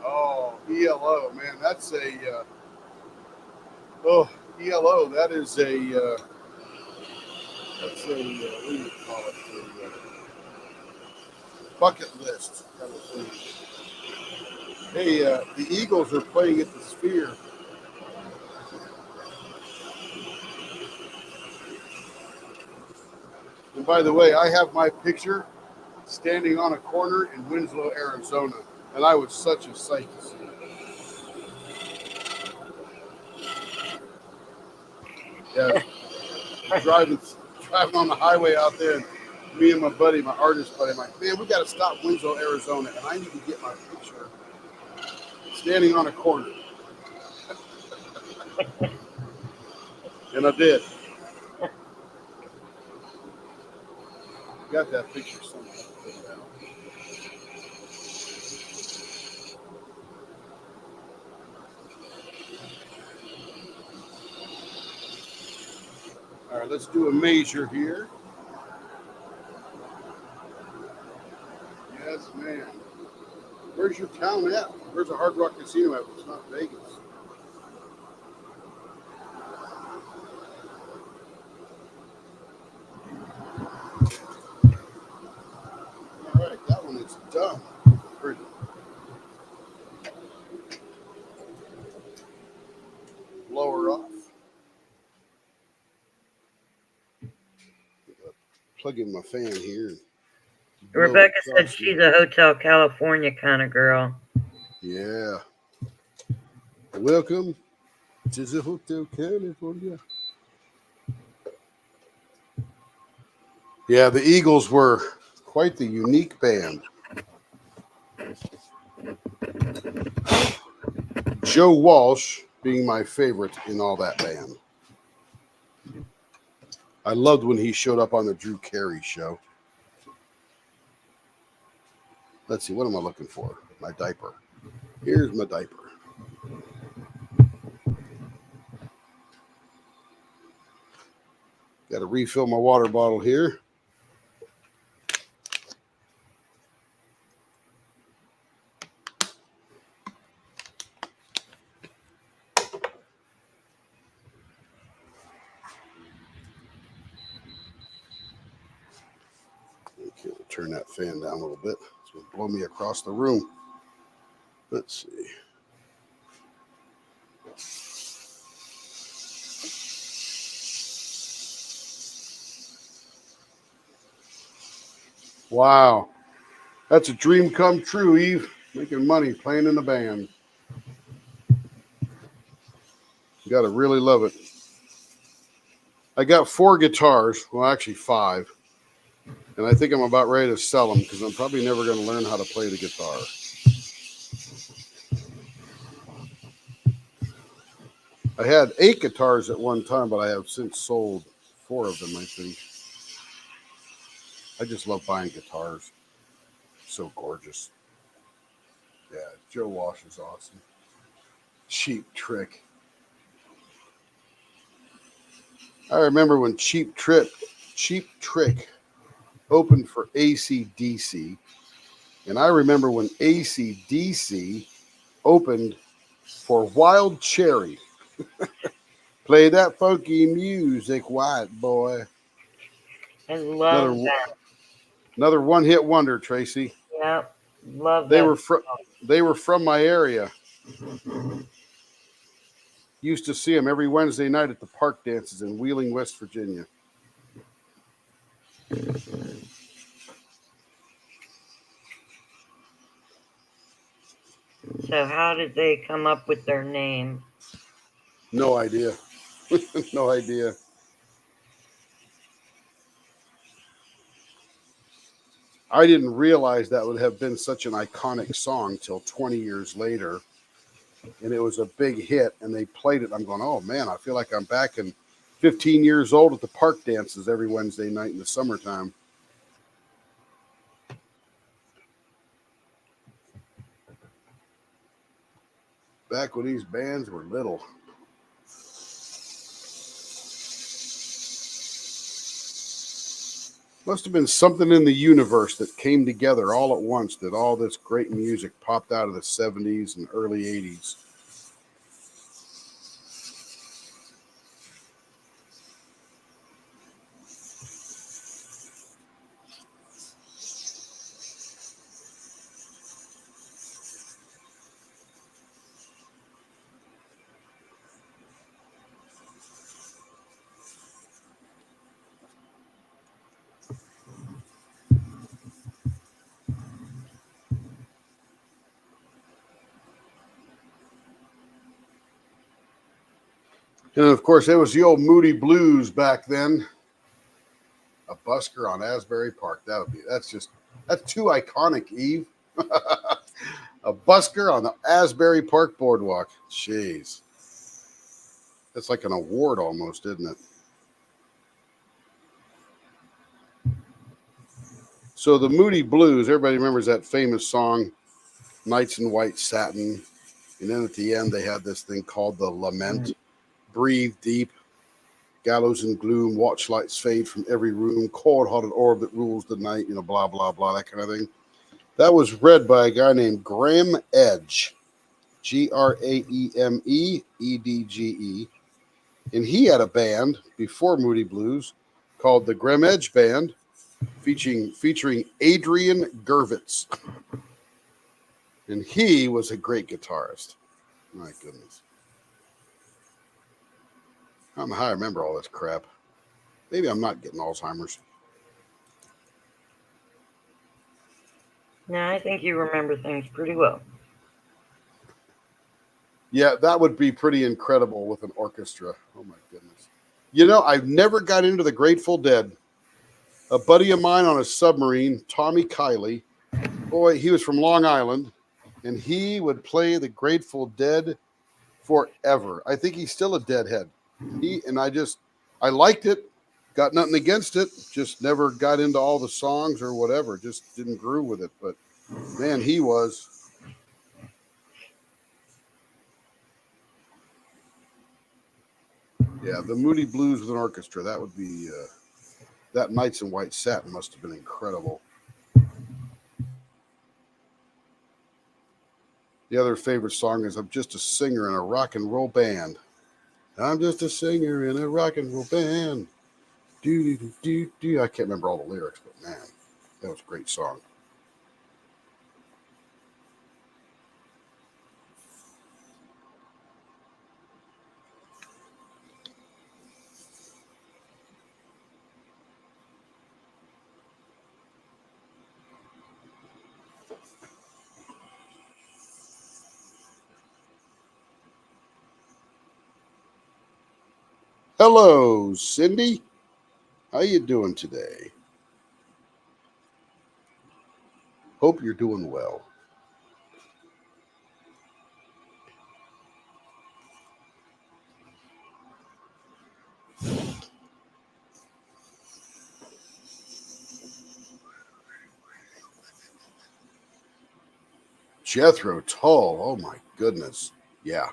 Oh, ELO, man, that's a ELO. That is a that's a what do you call it? A bucket list kind of thing. Hey, the Eagles are playing at the Sphere. And by the way, I have my picture standing on a corner in Winslow, Arizona, and I was such a sight to see. Yeah, driving on the highway out there, and me and my buddy, my artist buddy, I'm like, man, we got to stop Winslow, Arizona, and I need to get my picture standing on a corner. And I did. Got that picture somewhere. All right, let's do a measure here. Yes, man. Where's your town at? Where's the Hard Rock Casino at? It's not Vegas. All right, that one is done. Pretty. Blow her off. Plug in my fan here. Rebecca said she's a Hotel California kind of girl. Yeah. Welcome to the Hotel California. Yeah, the Eagles were quite the unique band. Joe Walsh being my favorite in all that band. I loved when he showed up on the Drew Carey show. Let's see, what am I looking for? My diaper. Here's my diaper. Got to refill my water bottle here. Okay, we'll turn that fan down a little bit. It's going to blow me across the room. Let's see. Wow. That's a dream come true, Eve. Making money playing in the band. You got to really love it. I got 4 guitars. Well, actually 5. And I think I'm about ready to sell them because I'm probably never going to learn how to play the guitar. I had 8 guitars at one time, but I have since sold 4 of them, I think. I just love buying guitars. So gorgeous. Yeah, Joe Walsh is awesome. Cheap Trick. I remember when Cheap Trick opened for AC/DC, and I remember when AC/DC opened for Wild Cherry. Play that funky music, white boy. I love Another that. another one-hit wonder, Tracy. Yep. Love They that. were from they were from my area. Used to see them every Wednesday night at the park dances in Wheeling, West Virginia. So how did they come up with their name? No idea. No idea. I didn't realize that would have been such an iconic song till 20 years later. And it was a big hit, and they played it. I'm going, oh man, I feel like I'm back in 15 years old at the park dances every Wednesday night in the summertime. Back when these bands were little. Must have been something in the universe that came together all at once that all this great music popped out of the 70s and early 80s. And of course, it was the old Moody Blues back then. A busker on Asbury Park. That's too iconic, Eve. A busker on the Asbury Park boardwalk. Jeez. That's like an award almost, isn't it? So the Moody Blues, everybody remembers that famous song, Nights in White Satin. And then at the end, they had this thing called the Lament. Breathe deep, gallows and gloom, watch lights fade from every room, cold-hearted orb that rules the night, blah, blah, blah, that kind of thing. That was read by a guy named Graham Edge, Graemeedge. And he had a band before Moody Blues called the Graham Edge Band, featuring Adrian Gervitz. And he was a great guitarist. My goodness. I don't know how I remember all this crap. Maybe I'm not getting Alzheimer's. No, I think you remember things pretty well. Yeah, that would be pretty incredible with an orchestra. Oh, my goodness. I've never got into the Grateful Dead. A buddy of mine on a submarine, Tommy Kiley, boy, he was from Long Island, and he would play the Grateful Dead forever. I think he's still a Deadhead. I liked it, got nothing against it, just never got into all the songs or whatever, just didn't groove with it. But man, he was. Yeah, the Moody Blues with an orchestra, that would be, that Nights in White Satin must have been incredible. The other favorite song is I'm Just a Singer in a Rock and Roll Band. I'm just a singer in a rock and roll band. Do, do, do, do. I can't remember all the lyrics, but man, that was a great song. Hello, Cindy. How you doing today? Hope you're doing well. Jethro Tull. Oh my goodness. Yeah.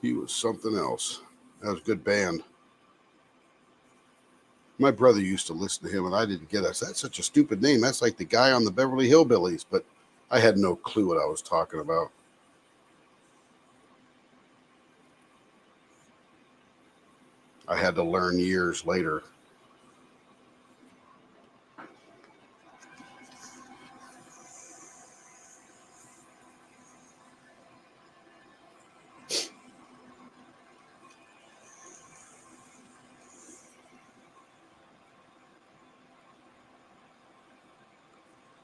He was something else. That was a good band. My brother used to listen to him, and I didn't get us. That's such a stupid name. That's like the guy on the Beverly Hillbillies, but I had no clue what I was talking about. I had to learn years later.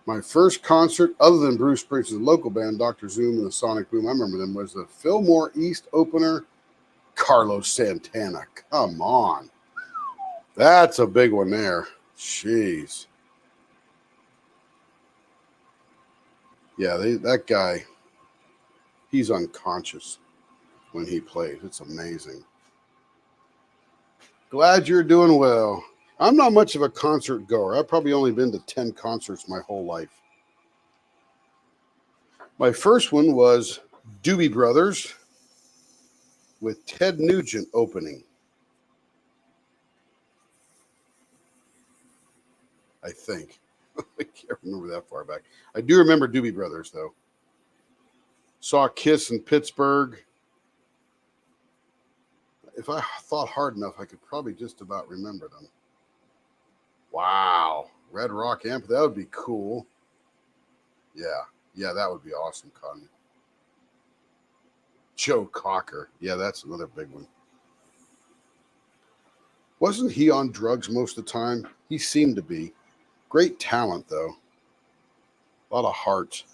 My first concert, other than Bruce Springsteen's local band, Dr. Zoom and the Sonic Boom, I remember them, was the Fillmore East opener, Carlos Santana. Come on. That's a big one there. Jeez. Yeah, that guy, he's unconscious when he plays. It's amazing. Glad you're doing well. I'm not much of a concert goer. I've probably only been to 10 concerts my whole life. My first one was Doobie Brothers with Ted Nugent opening. I think. I can't remember that far back. I do remember Doobie Brothers, though. Saw Kiss in Pittsburgh. If I thought hard enough, I could probably just about remember them. Wow. Red Rock Amp. That would be cool. Yeah. Yeah, that would be awesome, Connie. Joe Cocker. Yeah, that's another big one. Wasn't he on drugs most of the time? He seemed to be. Great talent, though. A lot of heart.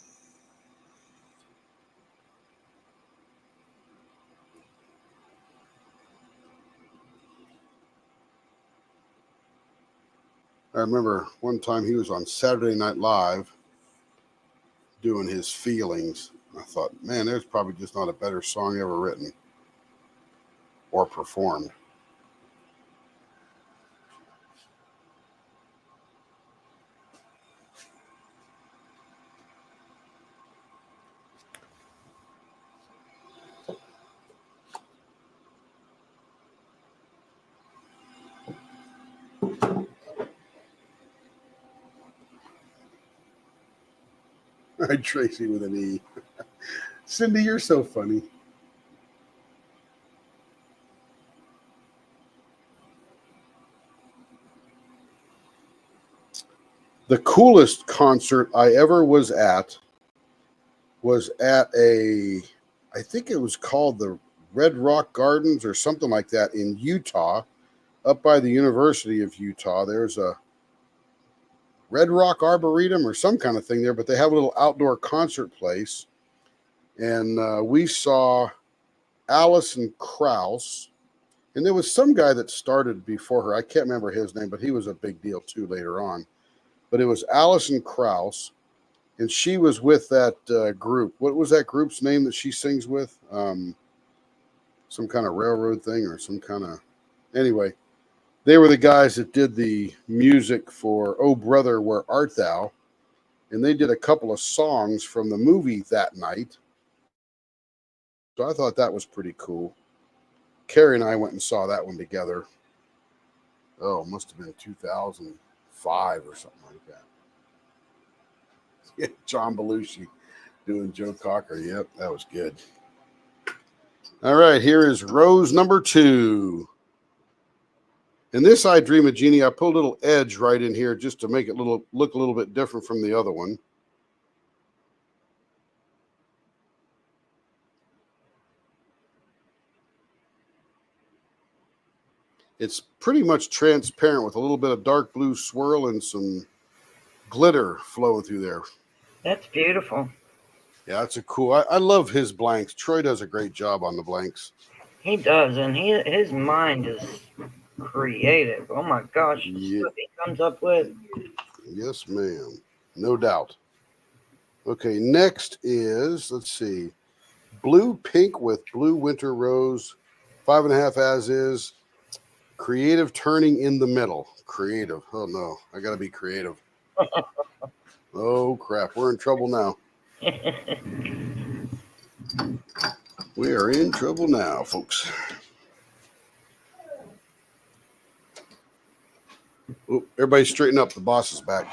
I remember one time he was on Saturday Night Live doing his feelings. I thought, man, there's probably just not a better song ever written or performed. All right, Tracy with an E. Cindy, you're so funny. The coolest concert I ever was at I think it was called the Red Rock Gardens or something like that in Utah, up by the University of Utah. There's a Red Rock Arboretum or some kind of thing there, but they have a little outdoor concert place. And we saw Alison Krauss. And there was some guy that started before her. I can't remember his name, but he was a big deal too later on. But it was Alison Krauss, and she was with that group. What was that group's name that she sings with? Some kind of railroad thing or some kind of... Anyway, they were the guys that did the music for Oh Brother, Where Art Thou? And they did a couple of songs from the movie that night. So I thought that was pretty cool. Carrie and I went and saw that one together. Oh, it must have been 2005 or something like that. Yeah, John Belushi doing Joe Cocker. Yep, that was good. All right, here is rose number 2. And this I Dream of Jeannie, I pulled a little edge right in here just to make it look a little bit different from the other one. It's pretty much transparent with a little bit of dark blue swirl and some glitter flowing through there. That's beautiful. Yeah, that's a cool. I love his blanks. Troy does a great job on the blanks. He does, and his mind is creative. Oh my gosh, the stuff he comes up with. Yes, ma'am. No doubt. Okay, next is, let's see, Blue Pink with Blue Winter Rose, 5.5 as is. Creative Turning in the Middle. Creative. Oh, no. I got to be creative. Oh, crap. We're in trouble now. We are in trouble now, folks. Oh, everybody straighten up. The boss is back.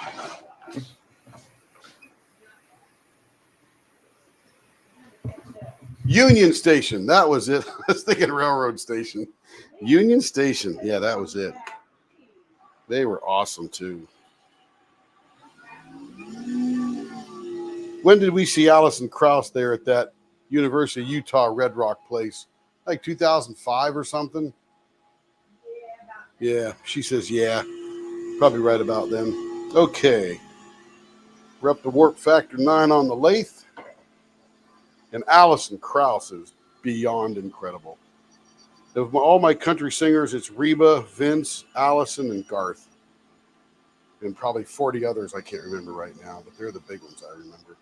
Union Station. That was it. I was thinking Railroad Station. Union Station. Yeah, that was it. They were awesome, too. When did we see Allison Krauss there at that University of Utah Red Rock place? Like 2005 or something? Yeah, she says, yeah. Probably right about then. Okay. We're up to warp factor 9 on the lathe. And Allison Krauss is beyond incredible. Of all my country singers, it's Reba, Vince, Allison, and Garth. And probably 40 others I can't remember right now, but they're the big ones I remember.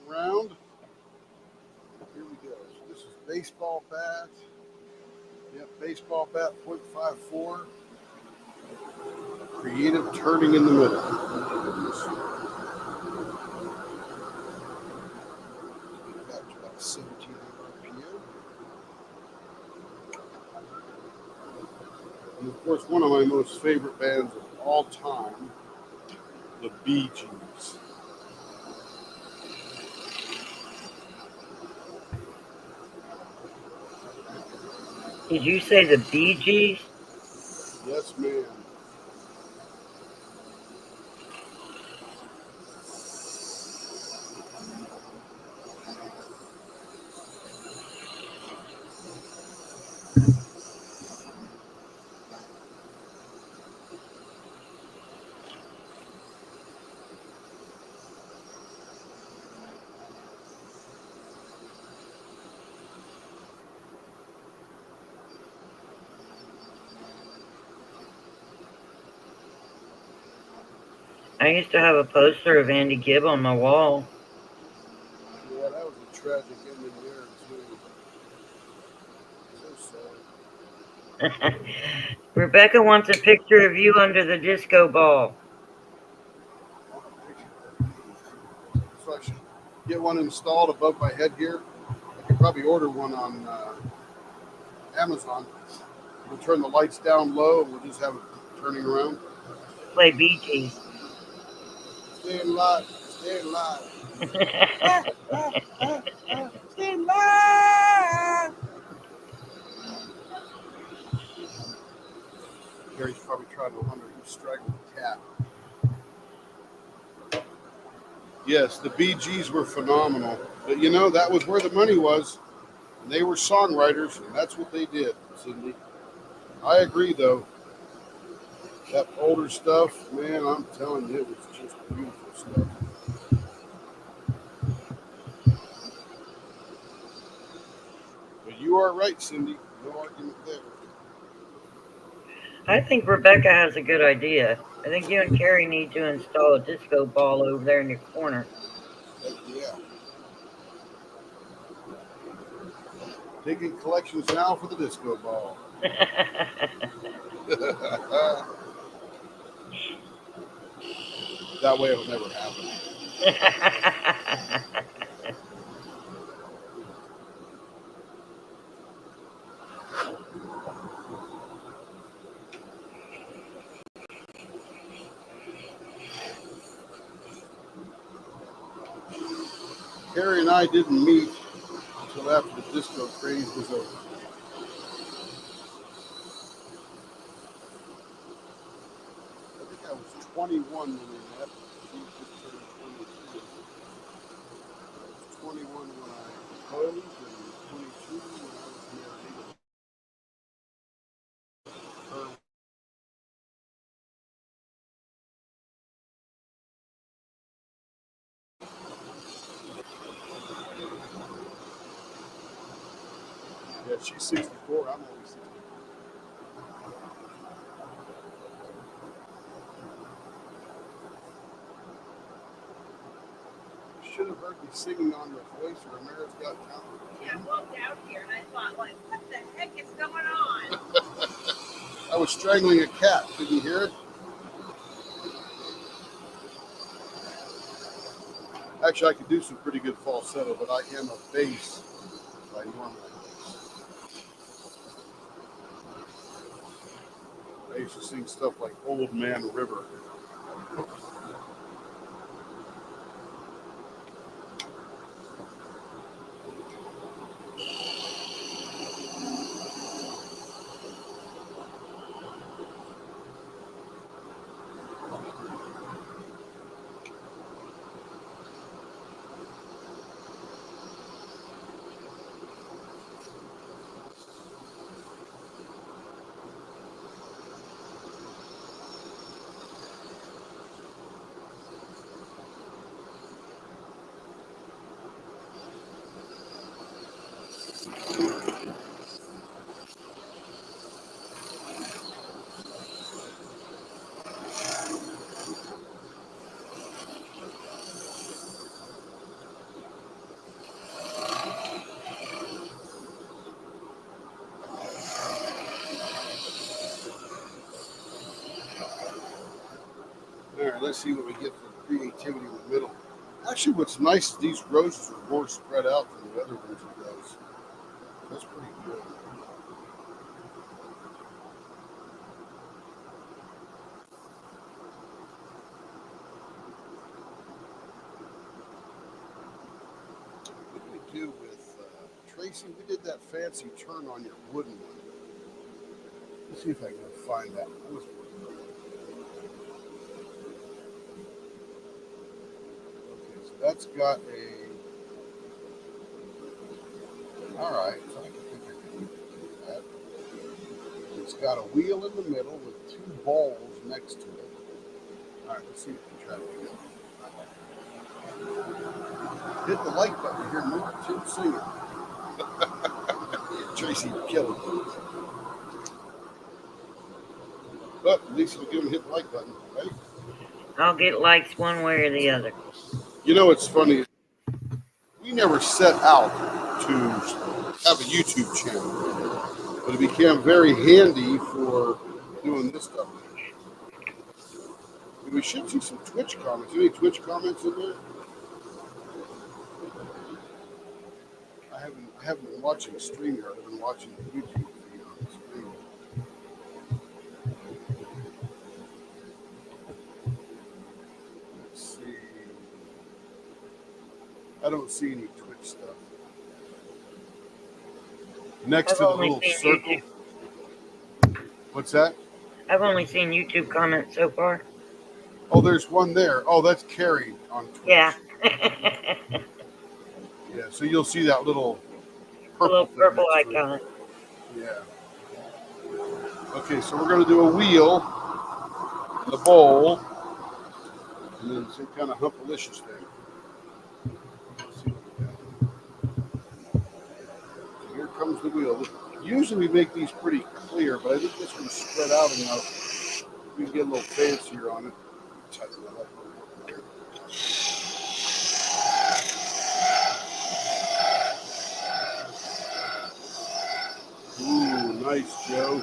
Round. Here we go. So this is baseball bat. Yep, baseball bat 0.54. Creative turning in the middle. Goodness. Back to about 1700 RPM. And of course, one of my most favorite bands of all time, the Bee Gees. Did you say the Bee Gees? Yes, ma'am. I used to have a poster of Andy Gibb on my wall. Yeah, that was a tragic ending there, too. So sad. Rebecca wants a picture of you under the disco ball. So I should get one installed above my head here. I could probably order one on Amazon. We'll turn the lights down low and we'll just have it turning around. Play Bee Gees. Stay alive. Stay alive. Stay alive. Gary's probably trying to strangled a cat. Yes, the Bee Gees were phenomenal. But you know, that was where the money was. And they were songwriters, and that's what they did, Cindy. I agree, though. That older stuff, man, I'm telling you, it was just beautiful stuff. But you are right, Cindy. No argument there. I think Rebecca has a good idea. I think you and Carrie need to install a disco ball over there in your corner. Heck yeah. Taking collections now for the disco ball. That way it'll never happen. Carrie and I didn't meet until after the disco craze was over. I think I was 21 when we met. She just turned 22. I was 21 when I proposed and 22 when I was married. Her Yeah, she's 64. I'm only 64. You should have heard me singing on The Voice or America's Got Talent. Yeah, I walked out here and I thought, like, what the heck is going on? I was strangling a cat. Did you hear it? Actually, I could do some pretty good falsetto, but I am a bass by normal. I used to sing stuff like Old Man River. All right, let's see what we get for creativity in the middle. Actually, what's nice is these roses are more spread out than the other ones of those. That's pretty good. What did we do with Tracy? We did that fancy turn on your wooden one. Let's see if I can find that. Okay, so that's got a. All right, so I think I can do that. It's got a wheel in the middle with two balls next to it. All right, let's see if we can try to do it. Hit the like button to hear more Tim singing. Tracy killing me. But at least we'll give him hit the like button, right? I'll get likes one way or the other. You know what's funny? We never set out to have a YouTube channel, but it became very handy for doing this stuff. We should see some Twitch comments. Any Twitch comments in there? I haven't been watching StreamYard. I've been watching the YouTube feed on the screen. Let's see. I don't see any Twitch stuff. Next to the little circle. What's that? I've only seen YouTube comments so far. Oh, there's one there. Oh, that's Carrie on Twitch. Yeah. Yeah, so you'll see that little The purple little thing purple next to it. icon. Yeah. Okay, so we're going to do a wheel, the bowl, and then some kind of humpalicious thing. Let's see what we got. So here comes the wheel. Usually we make these pretty clear, but I think this one's spread out enough. We can get a little fancier on it. Tighten that up a little bit. Ooh, nice, Joe.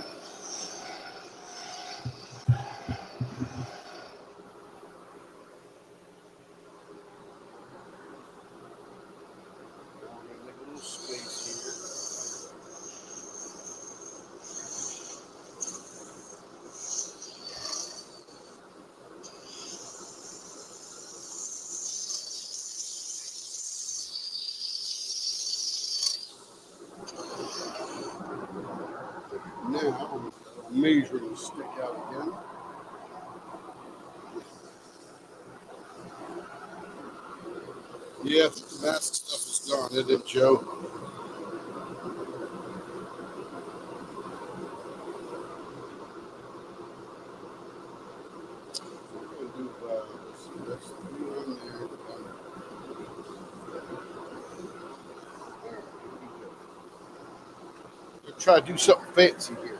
Now we're going to make a little space here. Now, measuring stick out again. Yeah, that stuff is gone, isn't it, Joe? We're going to do, let's see, that's 3 on there. All right, we'll try to do something fancy here.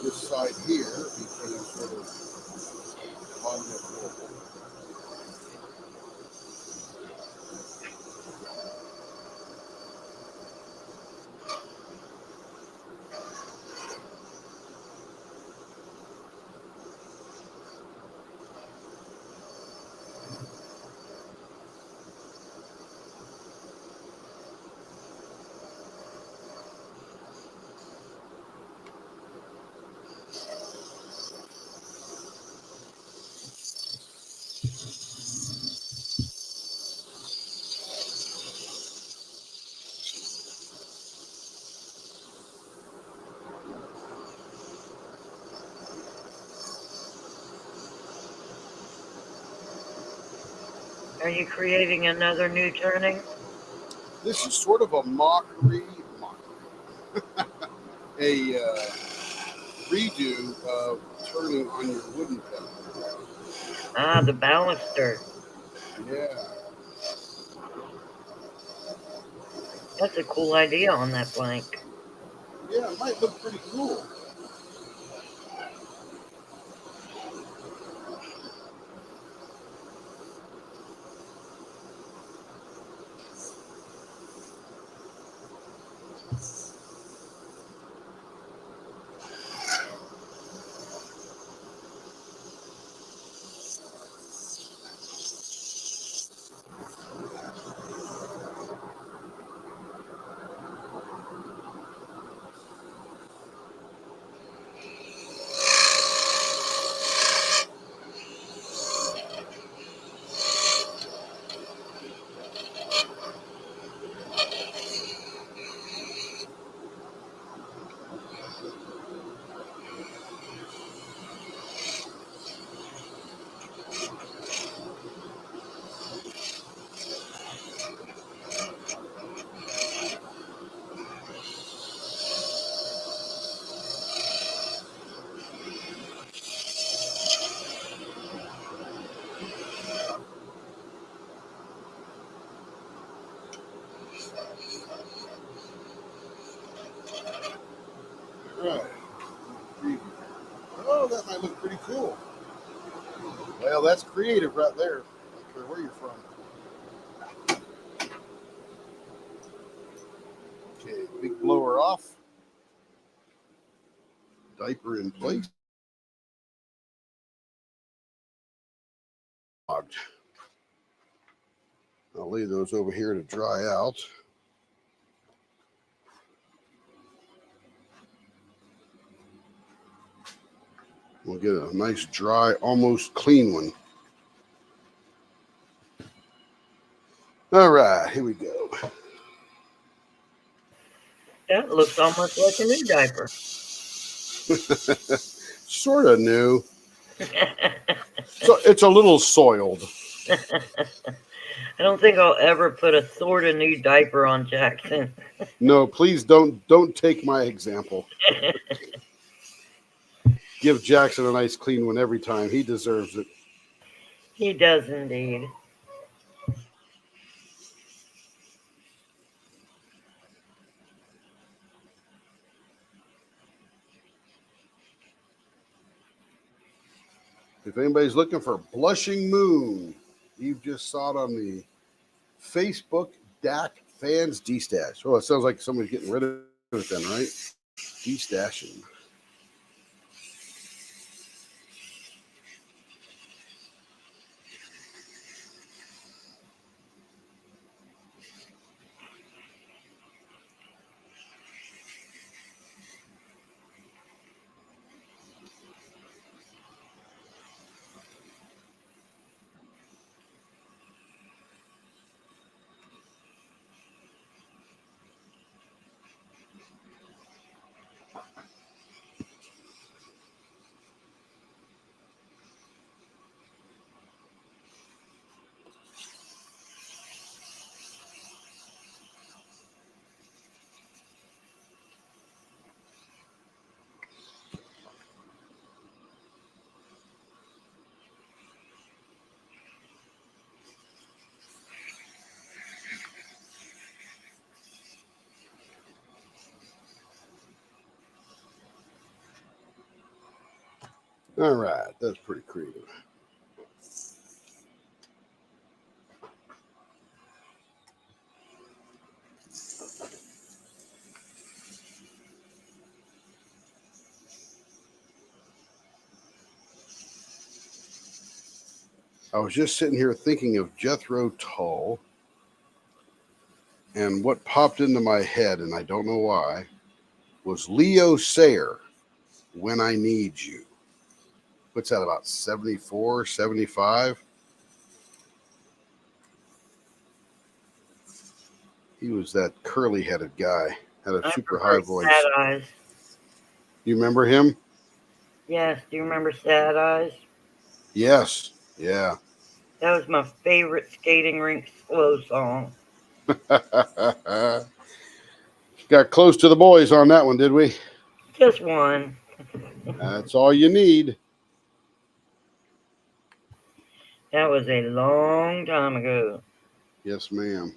This side here became sort of vulnerable. Are you creating another new turning? This is sort of a mockery, a redo of turning on your wooden pedal. Ah, the baluster. Yeah. That's a cool idea on that blank. Yeah, it might look pretty cool. Right. Oh, that might look pretty cool. Well, that's creative right there. I don't care where you're from. Okay, big blower off. Diaper in place. I'll lay those over here to dry out. We'll get a nice dry, almost clean one. All right, here we go. That looks almost like a new diaper. Sort of new. So it's a little soiled. I don't think I'll ever put a sort of new diaper on Jackson. No, please don't take my example. Give Jackson a nice clean one every time. He deserves it. He does indeed. If anybody's looking for Blushing Moon, you just saw it on the Facebook DAC fans destash. Oh, it sounds like somebody's getting rid of it then, right? Destashing. All right, that's pretty creative. I was just sitting here thinking of Jethro Tull, and what popped into my head, and I don't know why, was Leo Sayer, When I Need You. What's that, about 74, 75? He was that curly-headed guy, had a I super prefer high voice. Sad Eyes. You remember him? Yes, do you remember Sad Eyes? Yes. Yeah. That was my favorite skating rink slow song. Got close to the boys on that one, did we? Just one. That's all you need. That was a long time ago. Yes, ma'am.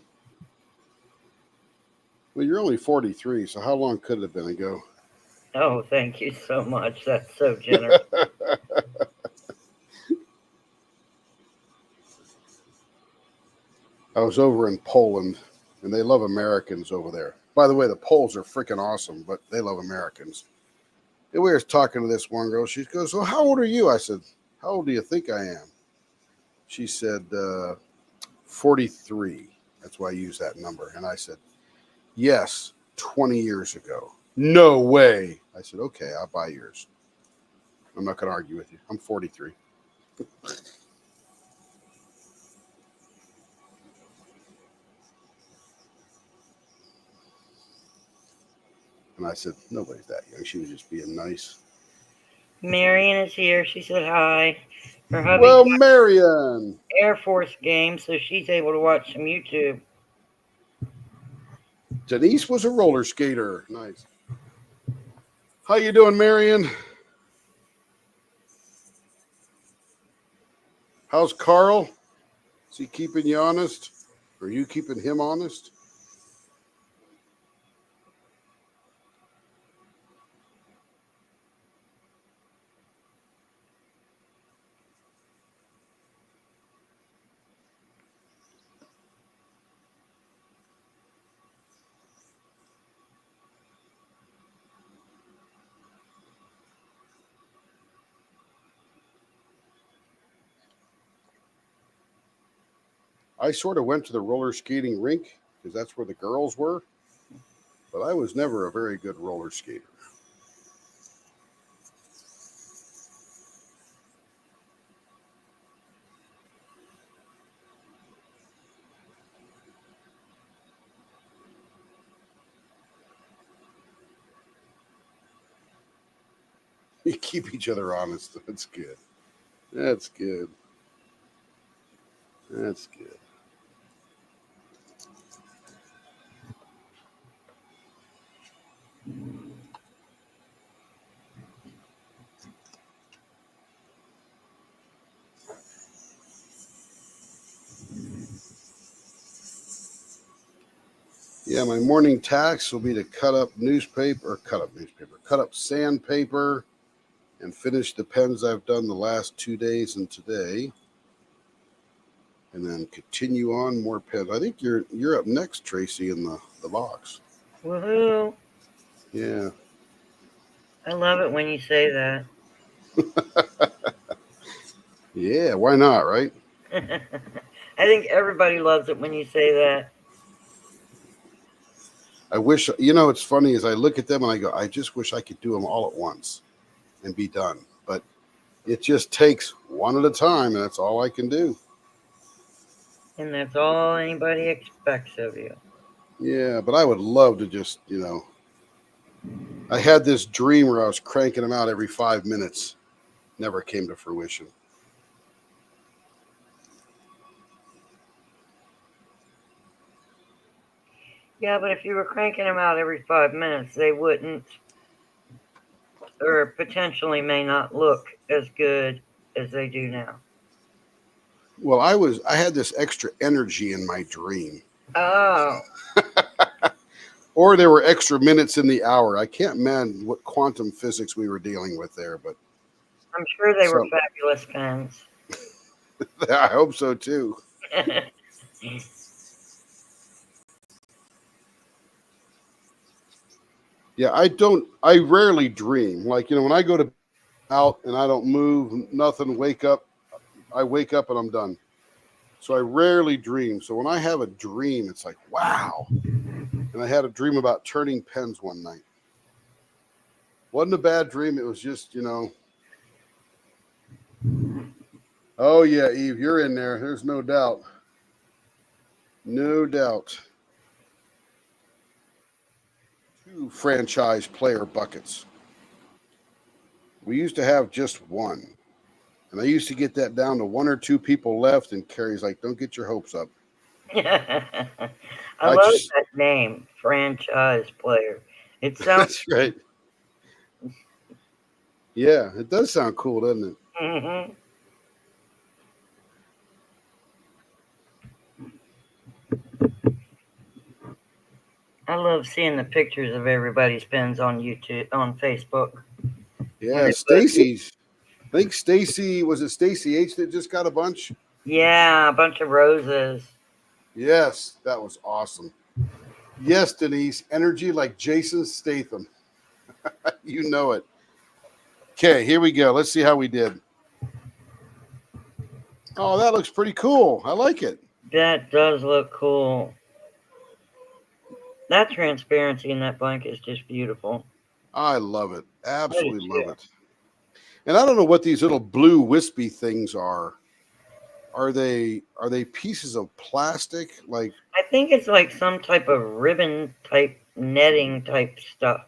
Well, you're only 43, so how long could it have been ago? Oh, thank you so much. That's so generous. I was over in Poland, and they love Americans over there. By the way, the Poles are freaking awesome, but they love Americans. And we were talking to this one girl. She goes, "So how old are you?" I said, "How old do you think I am?" She said, 43. That's why I use that number. And I said, "Yes, 20 years ago." "No way." I said, "Okay, I'll buy yours. I'm not going to argue with you. I'm 43. And I said, "Nobody's that young." She was just being nice. Marion is here. She said hi. Her hubby's Well, got Marion. Air Force game, so she's able to watch some YouTube. Denise was a roller skater. Nice. How you doing, Marion? How's Carl? Is he keeping you honest? Or are you keeping him honest? I sort of went to the roller skating rink because that's where the girls were, but I was never a very good roller skater. You keep each other honest. That's good. That's good. That's good. Yeah, my morning task will be to cut up sandpaper, and finish the pens I've done the last 2 days and today, and then continue on more pens. I think you're up next, Tracy, in the box. Woohoo! Yeah. I love it when you say that. Yeah, why not, right? I think everybody loves it when you say that. I wish, it's funny is I look at them and I go, I just wish I could do them all at once and be done. But it just takes one at a time, and that's all I can do. And that's all anybody expects of you. Yeah, but I would love to just, I had this dream where I was cranking them out every 5 minutes. Never came to fruition. Yeah, but if you were cranking them out every 5 minutes, they wouldn't, or potentially may not look as good as they do now. Well, I had this extra energy in my dream. Oh. Or there were extra minutes in the hour. I can't imagine what quantum physics we were dealing with there, but I'm sure they were fabulous pens. I hope so too. Yeah, I rarely dream. Like, when I go to out and I don't move, nothing, I wake up and I'm done. So I rarely dream. So when I have a dream, it's like, wow. And I had a dream about turning pens one night. Wasn't a bad dream. It was just, oh yeah, Eve, you're in there. There's no doubt. No doubt. 2 franchise player buckets. We used to have just one. And I used to get that down to 1 or 2 people left, and Carrie's like, don't get your hopes up. I love that name, franchise player. It sounds That's right. Yeah, it does sound cool, doesn't it? Mm-hmm. I love seeing the pictures of everybody's pens on YouTube, on Facebook. Yeah, Stacy's. I think Stacy, was it Stacy H that just got a bunch? Yeah, a bunch of roses. Yes, that was awesome. Yes, Denise, energy like Jason Statham. You know it. Okay, here we go. Let's see how we did. Oh, that looks pretty cool. I like it. That does look cool. That transparency in that blanket is just beautiful. I love it. Absolutely love it. And I don't know what these little blue wispy things are. Are they pieces of plastic? Like, I think it's like some type of ribbon type netting type stuff.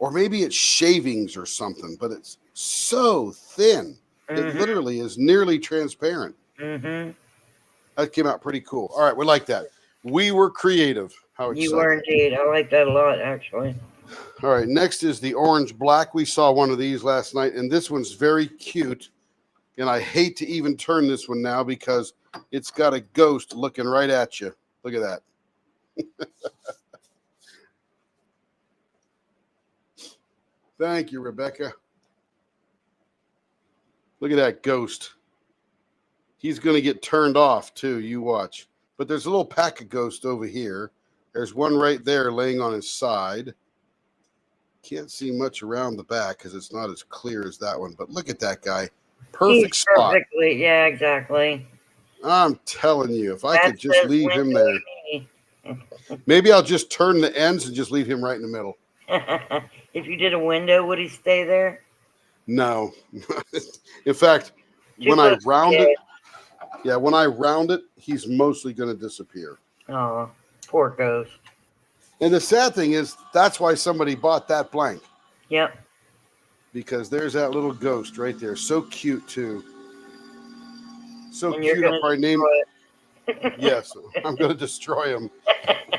Or maybe it's shavings or something, but it's so thin. It literally is nearly transparent. Mm-hmm. That came out pretty cool. All right, we like that. We were creative. How exciting. You were indeed. I like that a lot, actually. All right, next is the orange black. We saw one of these last night, and this one's very cute. And I hate to even turn this one now because it's got a ghost looking right at you. Look at that. Thank you, Rebecca. Look at that ghost. He's going to get turned off too. You watch. But there's a little pack of ghosts over here. There's one right there laying on his side. Can't see much around the back because it's not as clear as that one. But look at that guy. Perfect spot. Perfectly. Yeah, exactly. I'm telling you, if I could just leave him there. Maybe I'll just turn the ends and just leave him right in the middle. If you did a window, would he stay there? No. In fact, when I round it, he's mostly going to disappear. Oh, poor ghost. And the sad thing is, that's why somebody bought that blank. Yep. because there's that little ghost right there. So cute too. So And you're cute. I'll going probably to name. destroy it. Yes, I'm going to destroy him.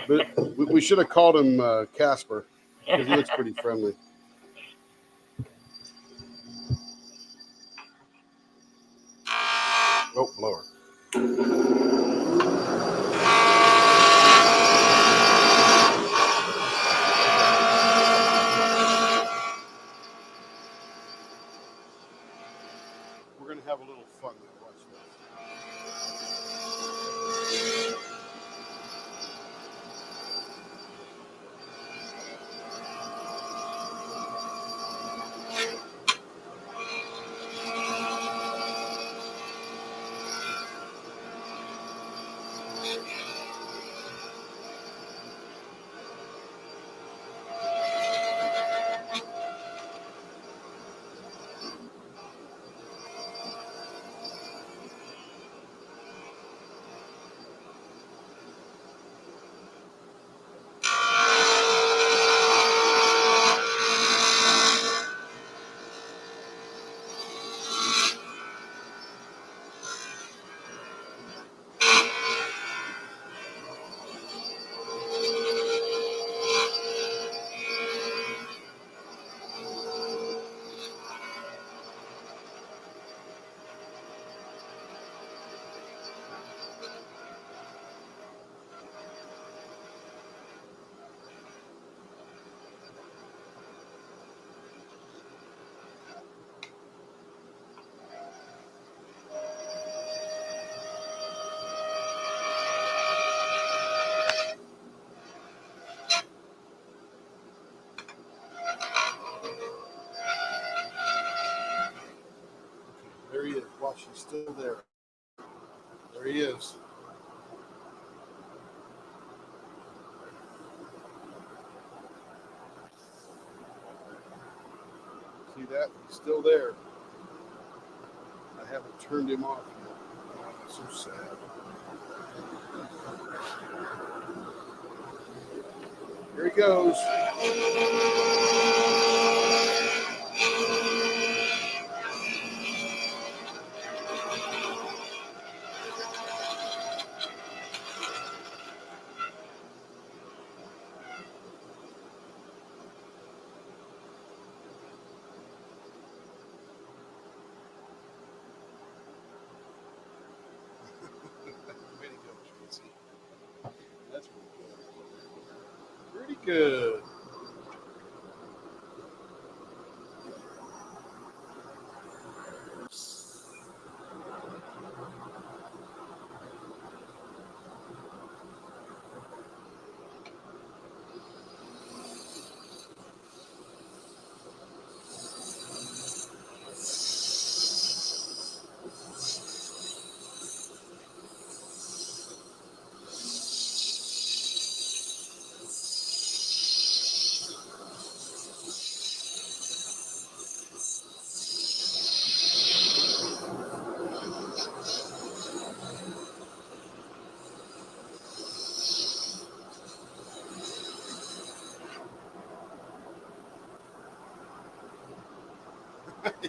But we should have called him Casper because he looks pretty friendly. Oh, blower. We're going to have a little fun there. Watch this. There he is. Watch, he's still there. There he is. See that? He's still there. I haven't turned him off yet. Oh, that's so sad. Here he goes. Way to go, Tracy. That's pretty good.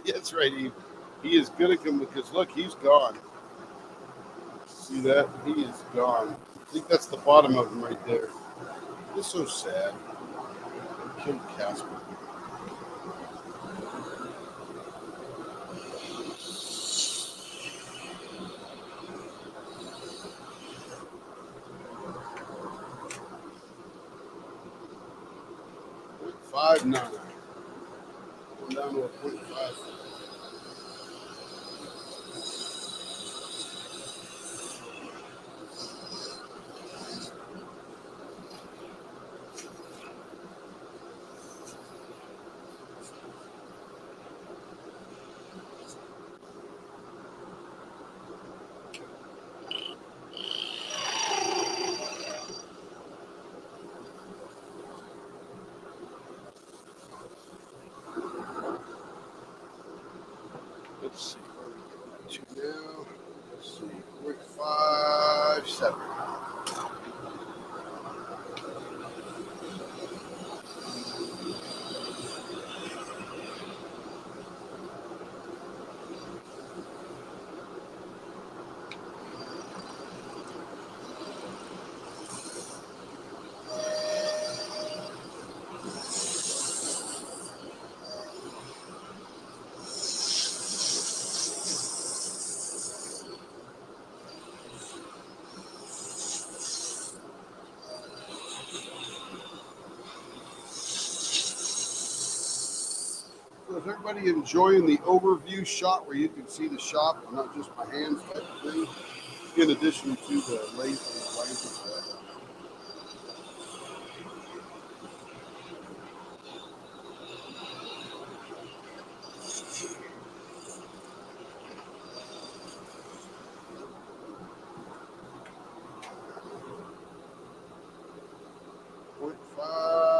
That's right. He is good at him because look, he's gone. See that? He is gone. I think that's the bottom of him right there. It's so sad. Killed Casper. .59. Going down to a .5. Let's see where we get to now. Let's see. .57. everybody enjoying the overview shot where you can see the shop and not just my hands type of thing, in addition to the lace and blanket stuff. Point five.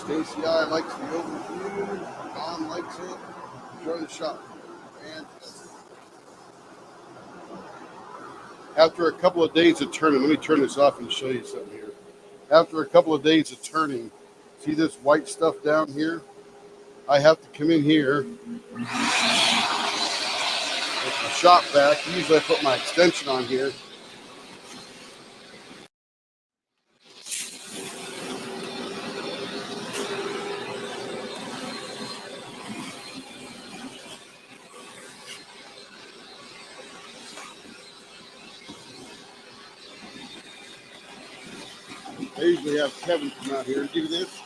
Stacy I likes the overview. Don likes it. Enjoy the shop. Fantastic. After a couple of days of turning, let me turn this off and show you something here. After a couple of days of turning, see this white stuff down here? I have to come in here with my shop vac. Usually I put my extension on here. I usually have Kevin come out here and do this.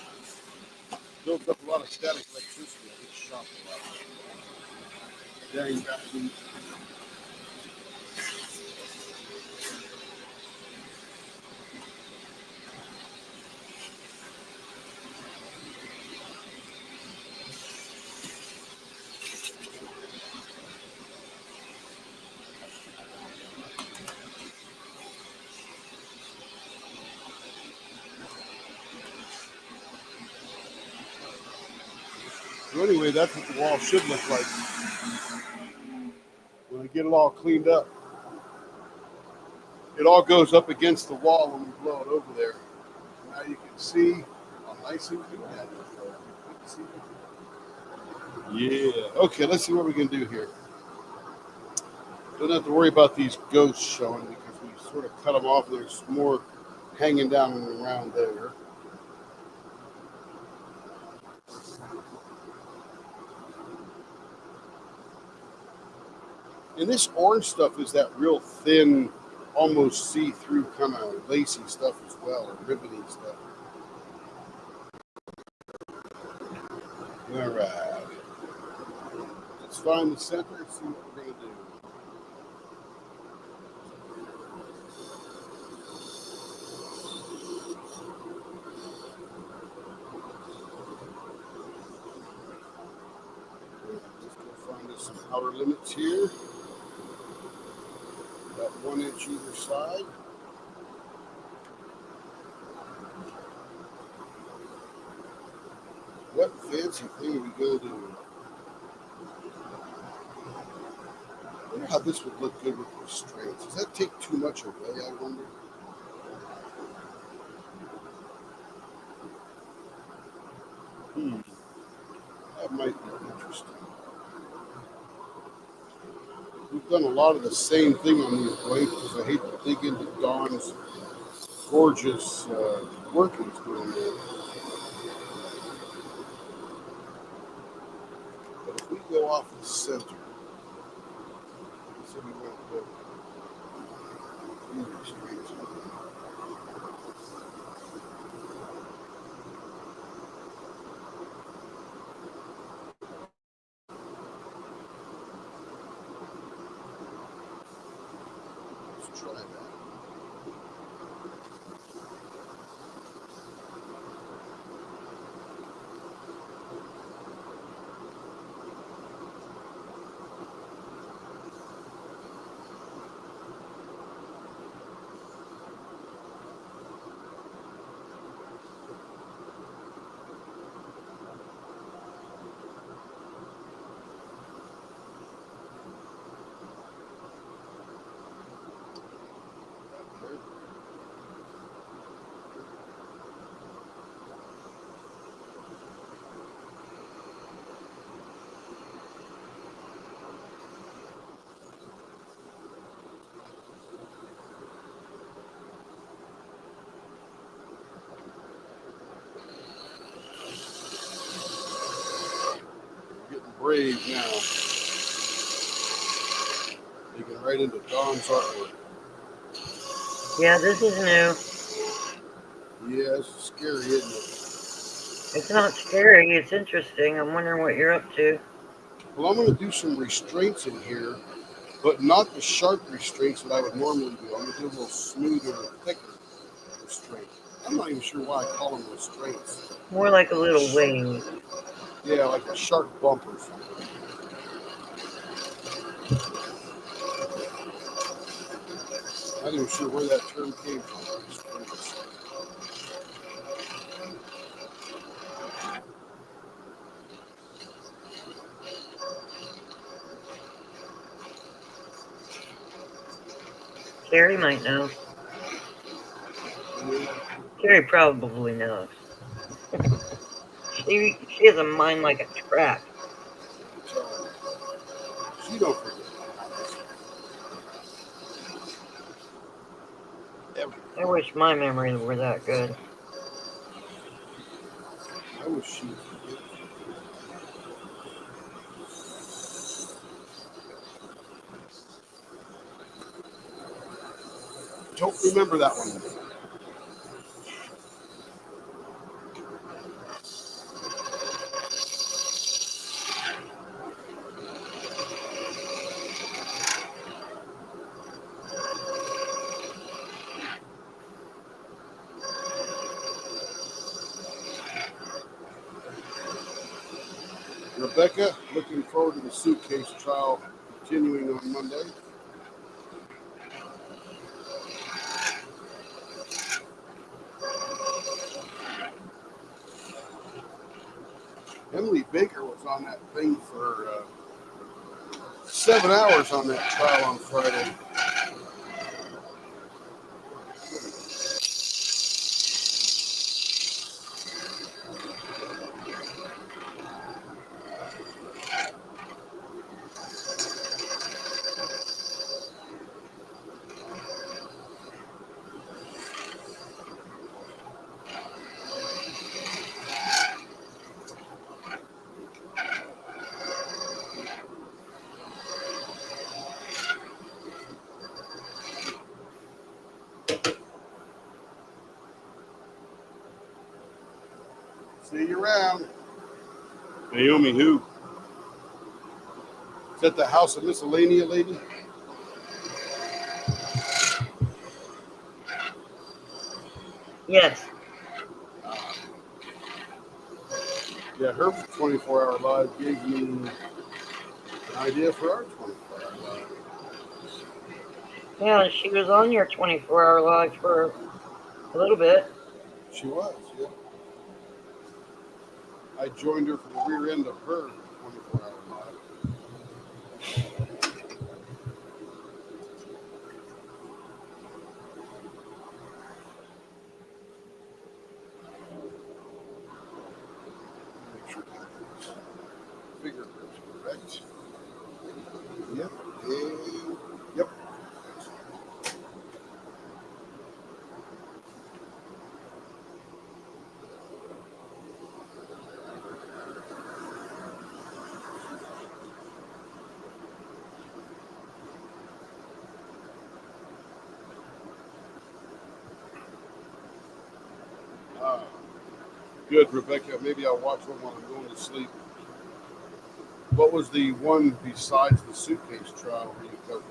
Builds up a lot of static electricity at this shop a lot. Dang vacuum. So anyway, that's what the wall should look like when I get it all cleaned up. It all goes up against the wall when we blow it over there. Now you can see how nice and clean that is. Yeah. Okay, let's see what we can do here. Don't have to worry about these ghosts showing because we sort of cut them off. There's more hanging down and around there. And this orange stuff is that real thin, almost see-through kind of lacy stuff as well, or ribbony stuff. All right. Let's find the center and see what we're going to do. Let's go find us some outer limits here. About 1 inch either side. What fancy thing are we going to do? I wonder how this would look good with restraints. Does that take too much away, I wonder? That might be interesting. We've done a lot of the same thing on these blankets. I hate to dig into Dawn's gorgeous workings doing there. But if we go off the center, so we want to go straight. Let's try that. grave now. Digging right into Don's artwork. Yeah, this is new. Yeah, it's scary, isn't it? It's not scary. It's interesting. I'm wondering what you're up to. Well, I'm going to do some restraints in here, but not the sharp restraints that I would normally do. I'm going to do a little smoother, thicker restraint. I'm not even sure why I call them restraints. More like a little wave. Yeah, like a sharp bump or something. I'm not even sure where that term came from. Carrie might know. Carrie probably knows. She has a mind like a trap. She don't forget. I wish my memories were that good. I wish she would forget. Don't remember that one. Rebecca, looking forward to the suitcase trial continuing on Monday. Emily Baker was on that thing for 7 hours on that trial on Friday. See you around. Naomi who? Is that the House of Miscellanea lady? Yes. Yeah, her 24-hour live gave me an idea for our 24-hour live. Yeah, she was on your 24-hour live for a little bit. She was, yeah. I joined her for the rear end of her 24-hour live. Make sure the fingerprints are correct. Yep. And yep. Ah, good, Rebecca. Maybe I'll watch one while I'm going to sleep. What was the one besides the suitcase trial where you covered?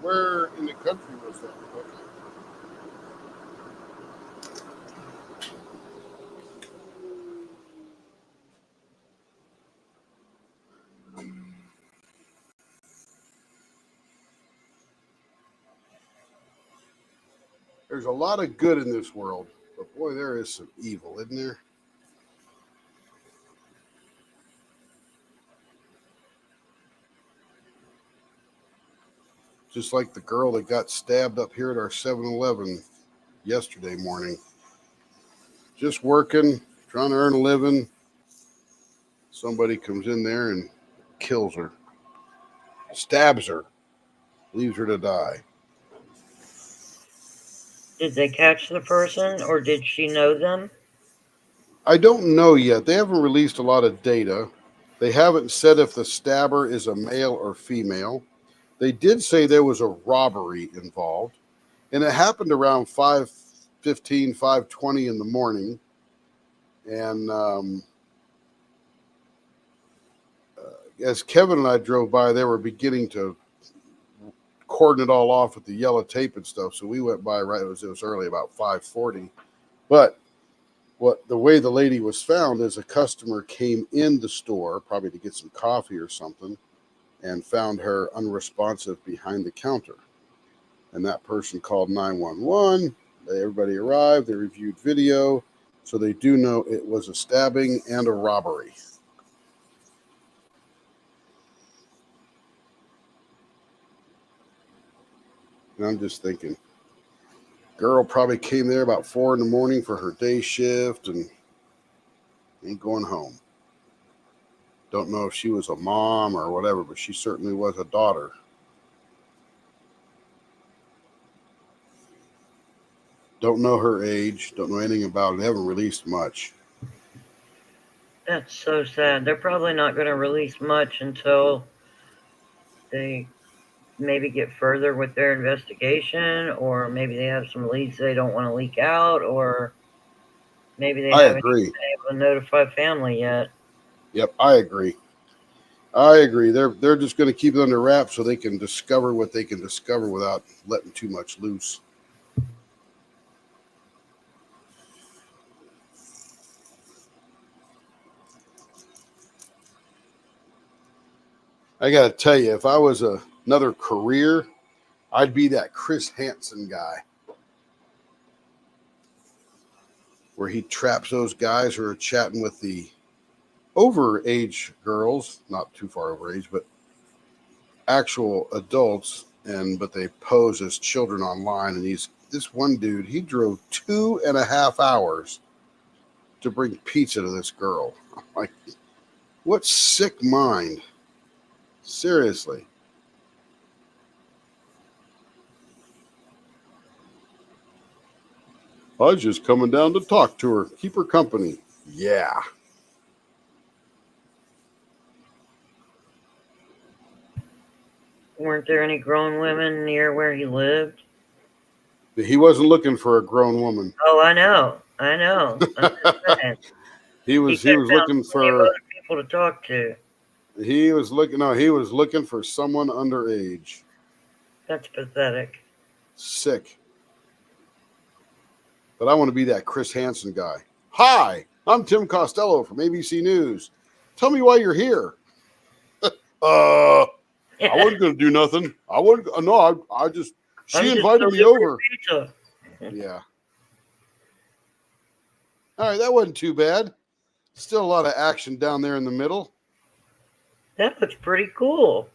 Where in the country was that? Okay. There's a lot of good in this world, but boy, there is some evil, isn't there? Just like the girl that got stabbed up here at our 7-Eleven yesterday morning. Just working, trying to earn a living. Somebody comes in there and kills her, stabs her, leaves her to die. Did they catch the person or did she know them? I don't know yet. They haven't released a lot of data. They haven't said if the stabber is a male or female. They did say there was a robbery involved, and it happened around 5:15, 5:20 in the morning. And as Kevin and I drove by, they were beginning to cordon it all off with the yellow tape and stuff. So we went by right. It was early, about 5:40. But the way the lady was found is a customer came in the store, probably to get some coffee or something, and found her unresponsive behind the counter. And that person called 911. Everybody arrived. They reviewed video. So they do know it was a stabbing and a robbery. And I'm just thinking, girl probably came there about 4 in the morning for her day shift and ain't going home. Don't know if she was a mom or whatever, but she certainly was a daughter. Don't know her age. Don't know anything about it. They haven't released much. That's so sad. They're probably not going to release much until they maybe get further with their investigation, or maybe they have some leads they don't want to leak out, or maybe they I haven't agree. even been able to notify family yet. Yep, I agree. I agree. They're just going to keep it under wraps so they can discover what they can discover without letting too much loose. I got to tell you, if I was another career, I'd be that Chris Hansen guy where he traps those guys who are chatting with the overage girls, not too far overage, but actual adults, but they pose as children online. And this one dude, he drove 2.5 hours to bring pizza to this girl. I'm like, what sick mind? Seriously. I was just coming down to talk to her, keep her company. Yeah. Weren't there any grown women near where he lived? He wasn't looking for a grown woman. Oh, I know. I'm just saying. He was could have found looking plenty of for other people to talk to. he was looking for someone underage. That's pathetic. Sick. But I want to be that Chris Hansen guy. Hi, I'm Tim Costello from ABC News. Tell me why you're here. I wasn't going to do nothing. I just, she invited me over. Pizza. Yeah. All right, that wasn't too bad. Still a lot of action down there in the middle. That looks pretty cool.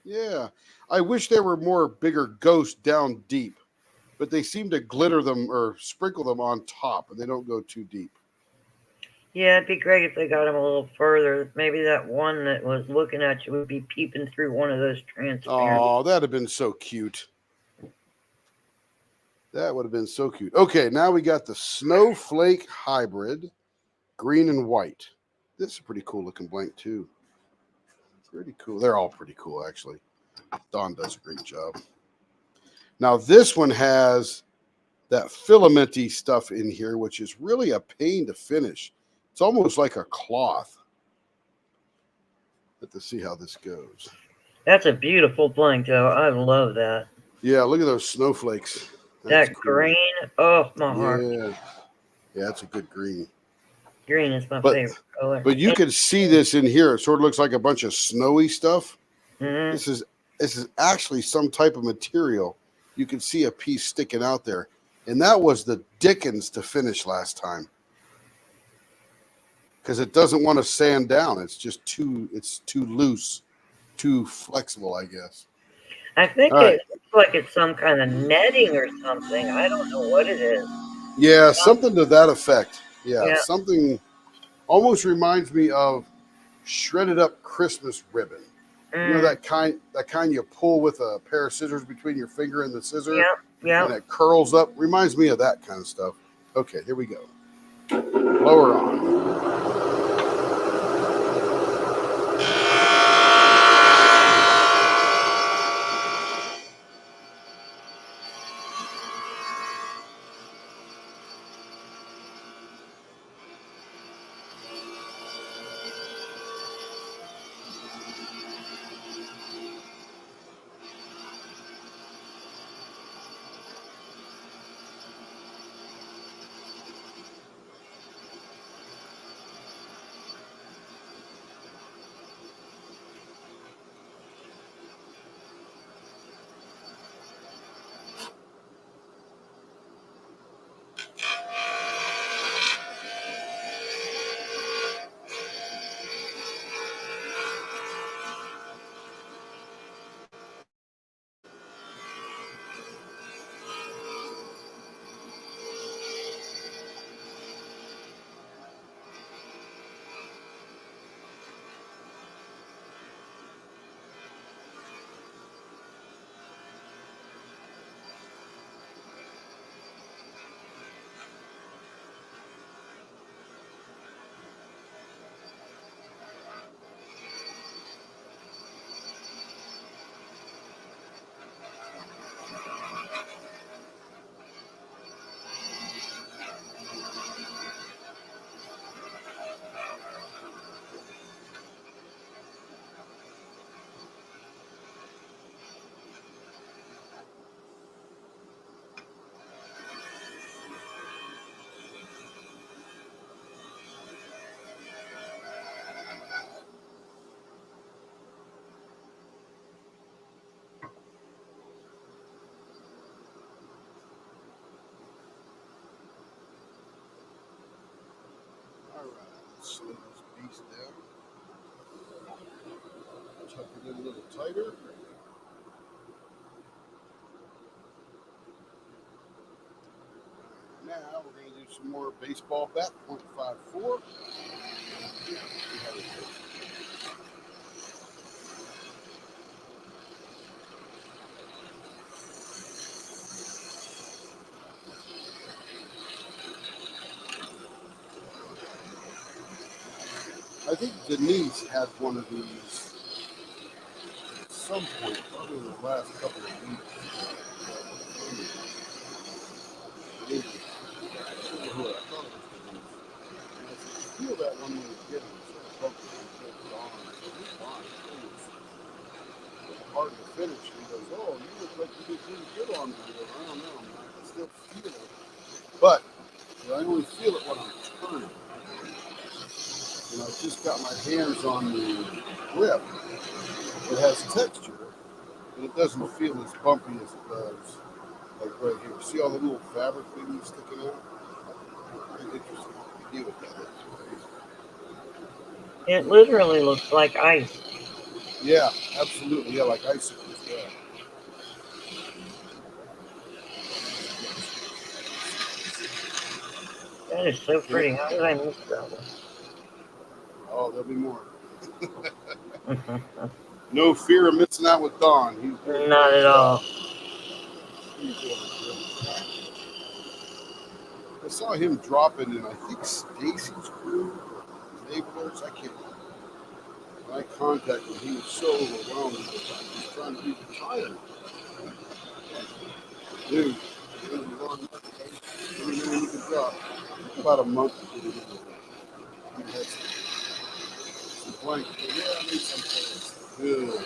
Yeah. I wish there were more bigger ghosts down deep, but they seem to glitter them or sprinkle them on top, and they don't go too deep. Yeah, it'd be great if they got him a little further. Maybe that one that was looking at you would be peeping through one of those transparent. Oh, that'd have been so cute. That would have been so cute. Okay, now we got the Snowflake Hybrid, green and white. This is a pretty cool looking blank too. Pretty cool. They're all pretty cool, actually. Dawn does a great job. Now, this one has that filamenty stuff in here, which is really a pain to finish. It's almost like a cloth. Let's see how this goes. That's a beautiful blank, though. I love that. Yeah, look at those snowflakes. That's That cool. green, oh my heart. Yeah. Yeah, that's a good green. Green is my But favorite color. but you can see this in here. It sort of looks like a bunch of snowy stuff. Mm-hmm. This is actually some type of material. You can see a piece sticking out there. And that was the dickens to finish last time. Because it doesn't want to sand down. It's too loose, too flexible, I guess. I think All right. it looks like it's some kind of netting or something. I don't know what it is. Yeah, something to that effect. Yeah, Yeah. something almost reminds me of shredded up Christmas ribbon. You know Mm, that kind you pull with a pair of scissors between your finger and the scissor yeah. Yeah. and it curls up. Reminds me of that kind of stuff. Okay, here we go. Lower on. All right, let's slow this beast down. Tuck it in a little tighter. Now we're going to do some more baseball bat, 0.54. I think Denise had one of these at some point, probably in the last couple of weeks. Maybe. I don't know who I thought it was Denise. And I said, feel that one when you get it. It's sort of bumpy. It's gone. I said, it's fine. It's hard to finish. And he goes, oh, you look like you did really good on that. I go, I don't know. I can still feel it. But I only feel it when I'm turning. And I've just got my hands on the grip. It has texture, but it doesn't feel as bumpy as it does like right here. See all the little fabric things sticking out? Very interesting. You deal with that. It literally looks like ice. Yeah, absolutely. Yeah, like icicles. Yeah. That is so pretty. How did I miss that Oh, there'll be more. one? No fear of missing out with Don. He's doing a Not great at job. all. He's doing a great job. I saw him dropping in, I think, Stacy's group or Neighborhoods. I can't remember. When I contacted him, he was so overwhelmed. He was trying to be retired. Dude, it was a long month. Every man you can drop. About a month to get it in there. He had some blankets. Yeah, I made some things. Good.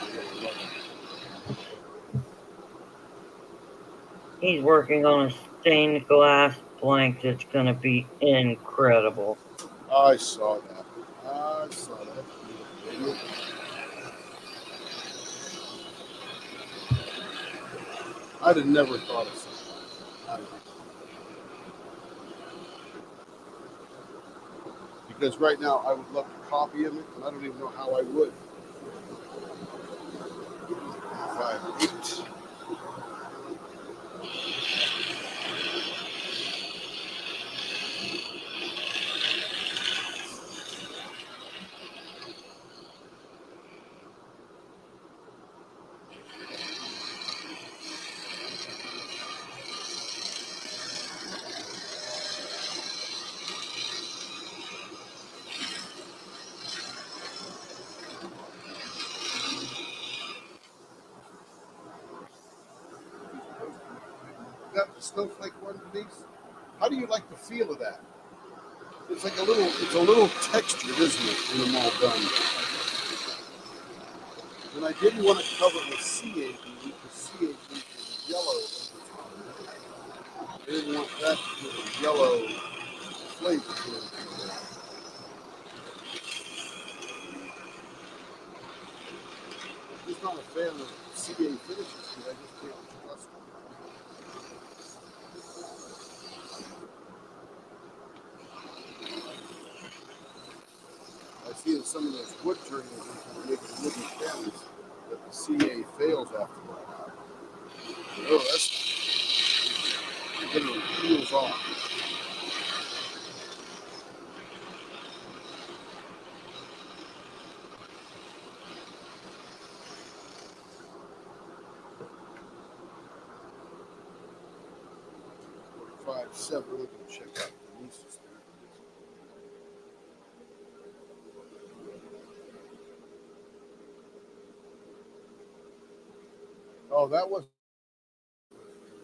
He's working on a stained glass blank that's going to be incredible. I saw that. I saw that. Beautiful. I'd have never thought of something. Because right now I would love to copy him, and I don't even know how I would. 5, 8. Got the snowflake one, Denise? How do you like the feel of that? It's like it's a little textured, isn't it, when I'm all done? And I didn't want to cover it with CAB because CAB is yellow over top. I didn't want that to give a yellow flavor to it. I'm just not a fan of CA finishes because I just can't trust them. I see in some of those wood turnings when they're making wooden pens that the CA fails after a while. Oh, that's literally peels off. Five, seven. We're going to check out the Denise's there. Oh, that was.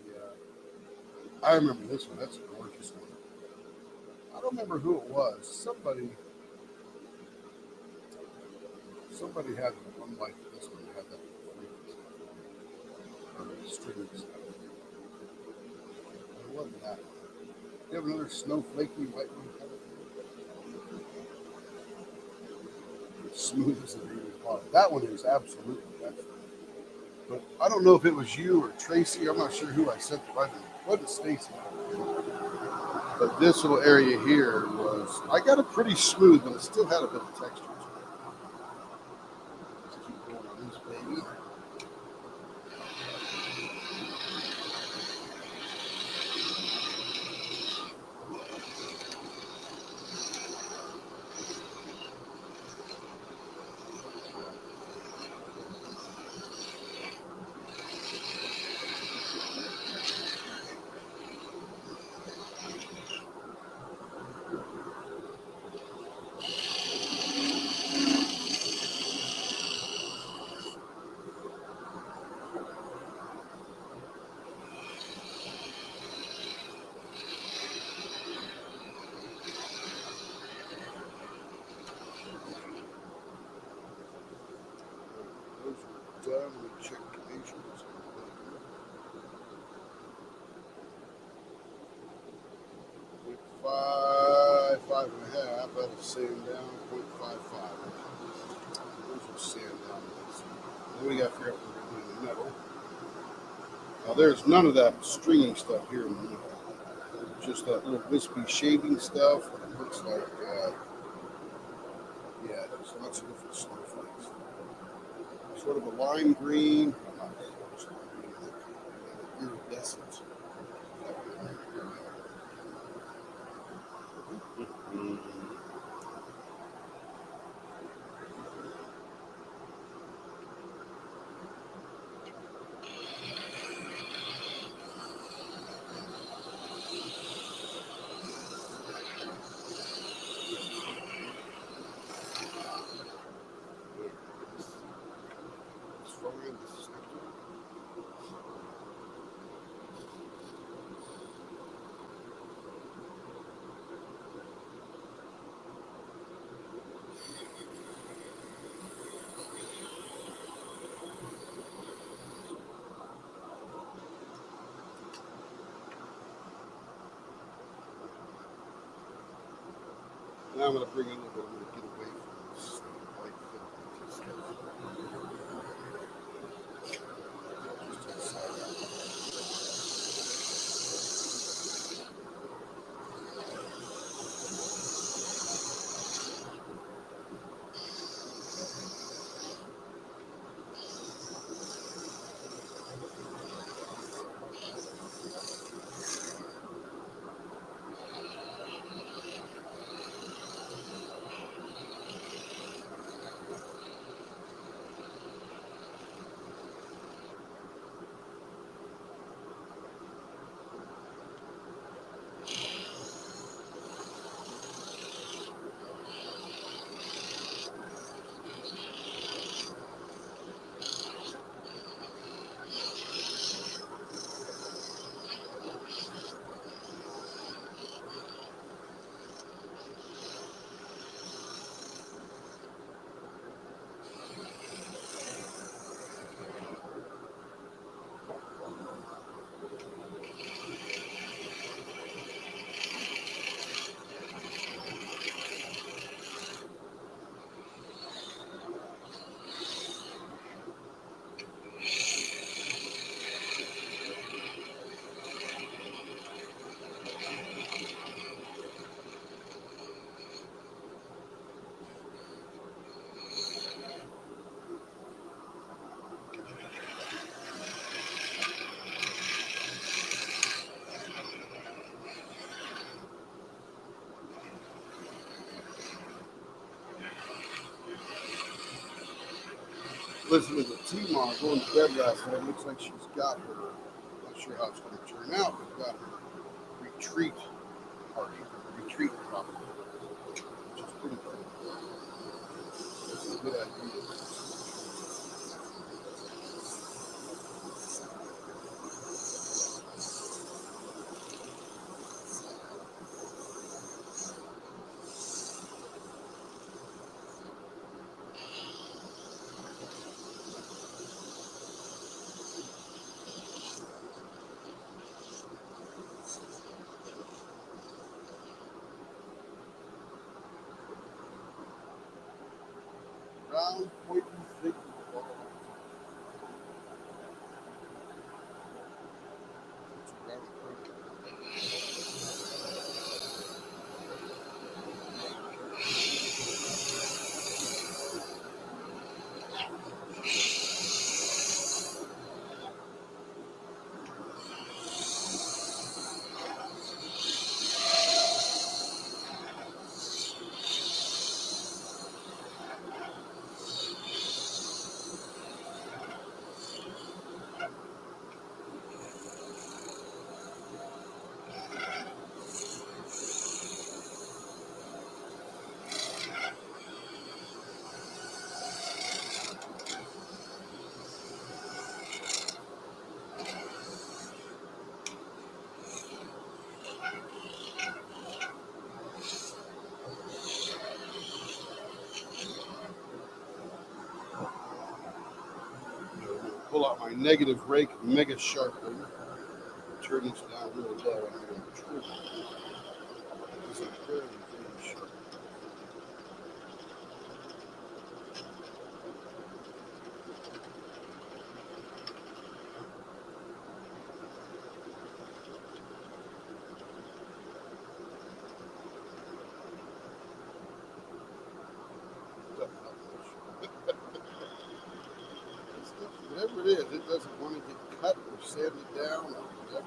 Yeah, I remember this one. That's a gorgeous one. I don't remember who it was. Somebody had one like this one. Had that strings. It wasn't that one. You have another snowflakey white one? Smooth as an even bottom. That one is absolutely excellent. But I don't know if it was you or Tracy. I'm not sure who I sent the right one. It wasn't Stacy. But this little area here was, I got it pretty smooth, but it still had a bit of texture to it. Let's keep going on this baby. Those are done. We check the measurements. 5.5. That'll sand down. 0.55. Those will sand down. Then we got to figure out what we're going to do in the middle. Now there's none of that stringy stuff here in the middle. Just that little wispy shaving stuff. It looks like, yeah, there's lots of different snowflakes. Sort of a lime green. Iridescent. Now I'm going to bring it in, but I'm going to get away from this white Listening to T-Mar going to bed last night. Looks like she's got her, not sure how it's going to turn out, but got her retreat party, retreat property, which is pretty cool. This is a good idea. Round, pointy, thick ball. It's a round point. Pull out my negative rake mega sharply. Turn this down real low and I'm going to trim it. This is very, very sharp. Whatever it is, it doesn't want to get cut or sanded down or whatever.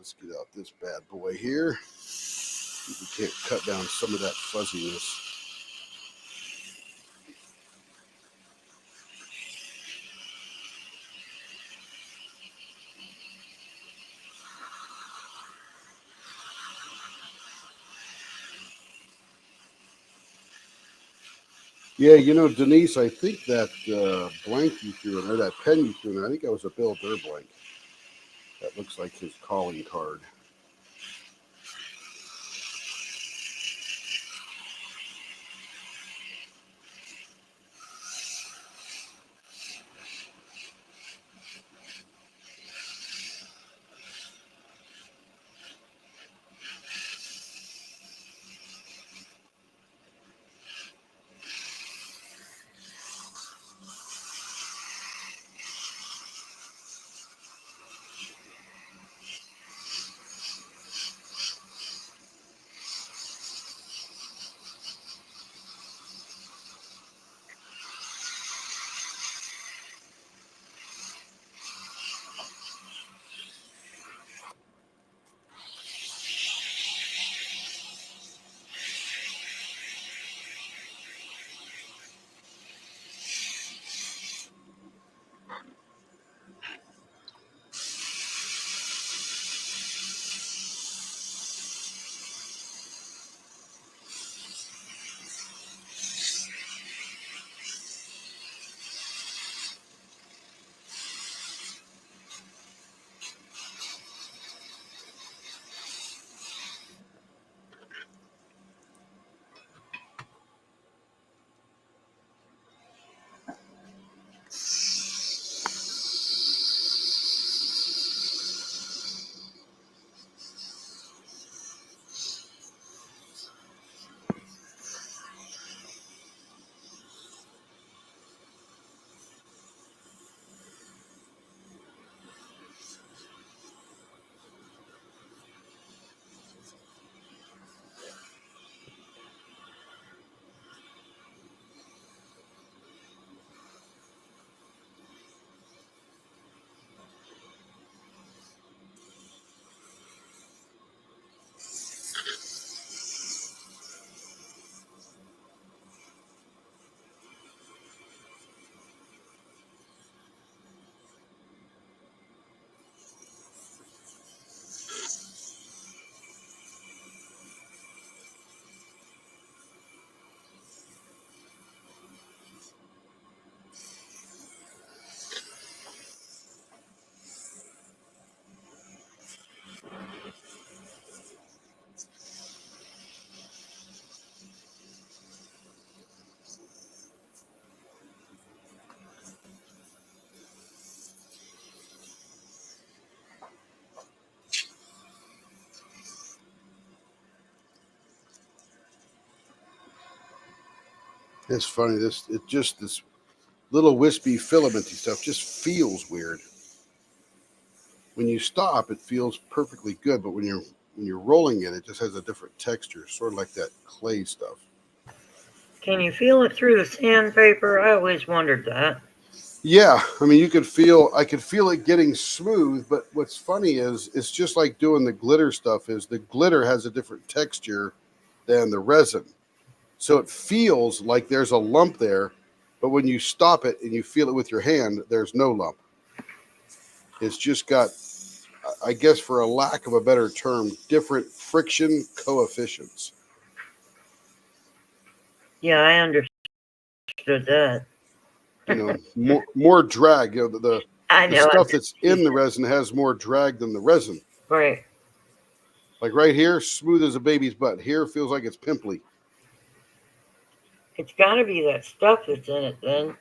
Let's get out this bad boy here. See if we can't cut down some of that fuzziness. Yeah, you know, Denise, I think that blank you threw in there, that pen you threw in there, I think that was a Bill Durr blank. That looks like his calling card. It's funny, this little wispy filamenty stuff just feels weird. When you stop, it feels perfectly good, but when you're rolling it, it just has a different texture, sort of like that clay stuff. Can you feel it through the sandpaper? I always wondered that. Yeah, I mean, I could feel it getting smooth, but what's funny is it's just like doing the glitter stuff. Is the glitter has a different texture than the resin, so it feels like there's a lump there, but when you stop it and you feel it with your hand, there's no lump. It's just got, I guess, for a lack of a better term, different friction coefficients. Yeah, I understood that. You know, more drag. You know, I the know. stuff that's in the resin has more drag than the resin. Right. Like right here, smooth as a baby's butt. Here feels like it's pimply. It's got to be that stuff that's in it then.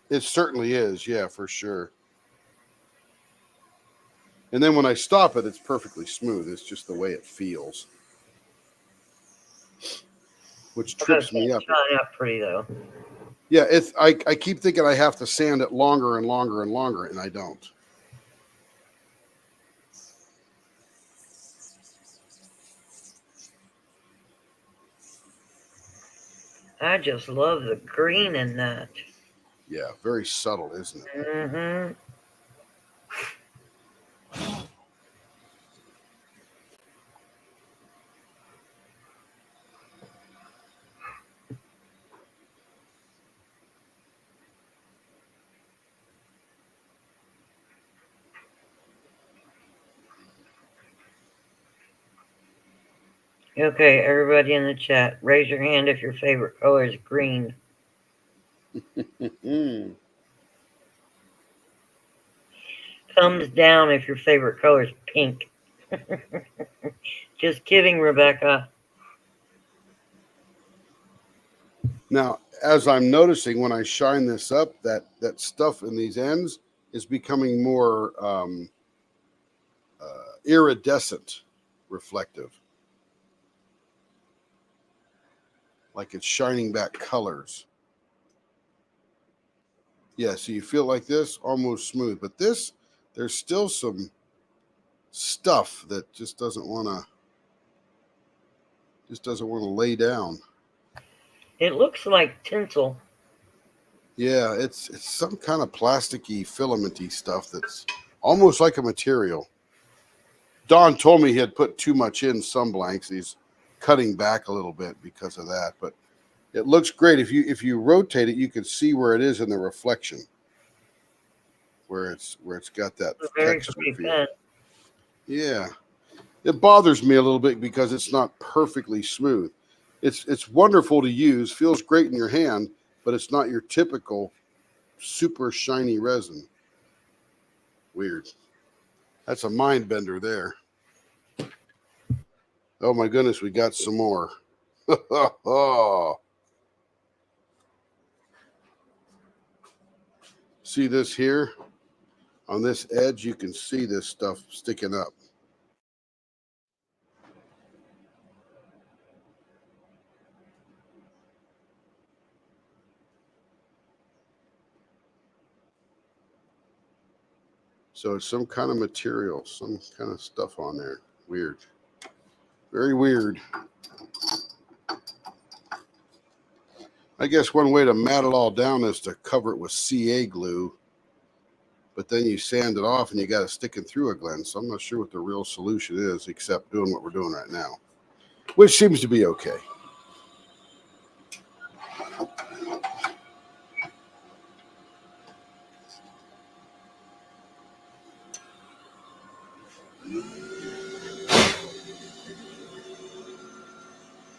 It certainly is, yeah, for sure. And then when I stop it, it's perfectly smooth. It's just the way it feels, which trips me up. Shine up pretty though. Yeah, I keep thinking I have to sand it longer and longer and longer, and I don't. I just love the green in that. Yeah, very subtle, isn't it? Mm-hmm. Okay, everybody in the chat, raise your hand if your favorite color is green. Mm. Thumbs down if your favorite color is pink. Just kidding, Rebecca. Now, as I'm noticing when I shine this up, that stuff in these ends is becoming more iridescent, reflective, like it's shining back colors. Yeah, so you feel like this, almost smooth, but this, there's still some stuff that just doesn't want to lay down. It looks like tinsel. Yeah, it's some kind of plasticky, filamenty stuff that's almost like a material. Don told me he had put too much in some blanks. He's cutting back a little bit because of that, but it looks great. If you rotate it, you can see where it is in the reflection, where it's got that It's a very texture pretty feel. pen. Yeah, it bothers me a little bit because it's not perfectly smooth. It's wonderful to use, feels great in your hand, but it's not your typical super shiny resin. Weird. That's a mind bender there. Oh my goodness, we got some more. See this here? On this edge, you can see this stuff sticking up. So it's some kind of material, some kind of stuff on there. Weird. Very weird. I guess one way to mat it all down is to cover it with CA glue, but then you sand it off and you got to stick it through again. So I'm not sure what the real solution is except doing what we're doing right now, which seems to be okay.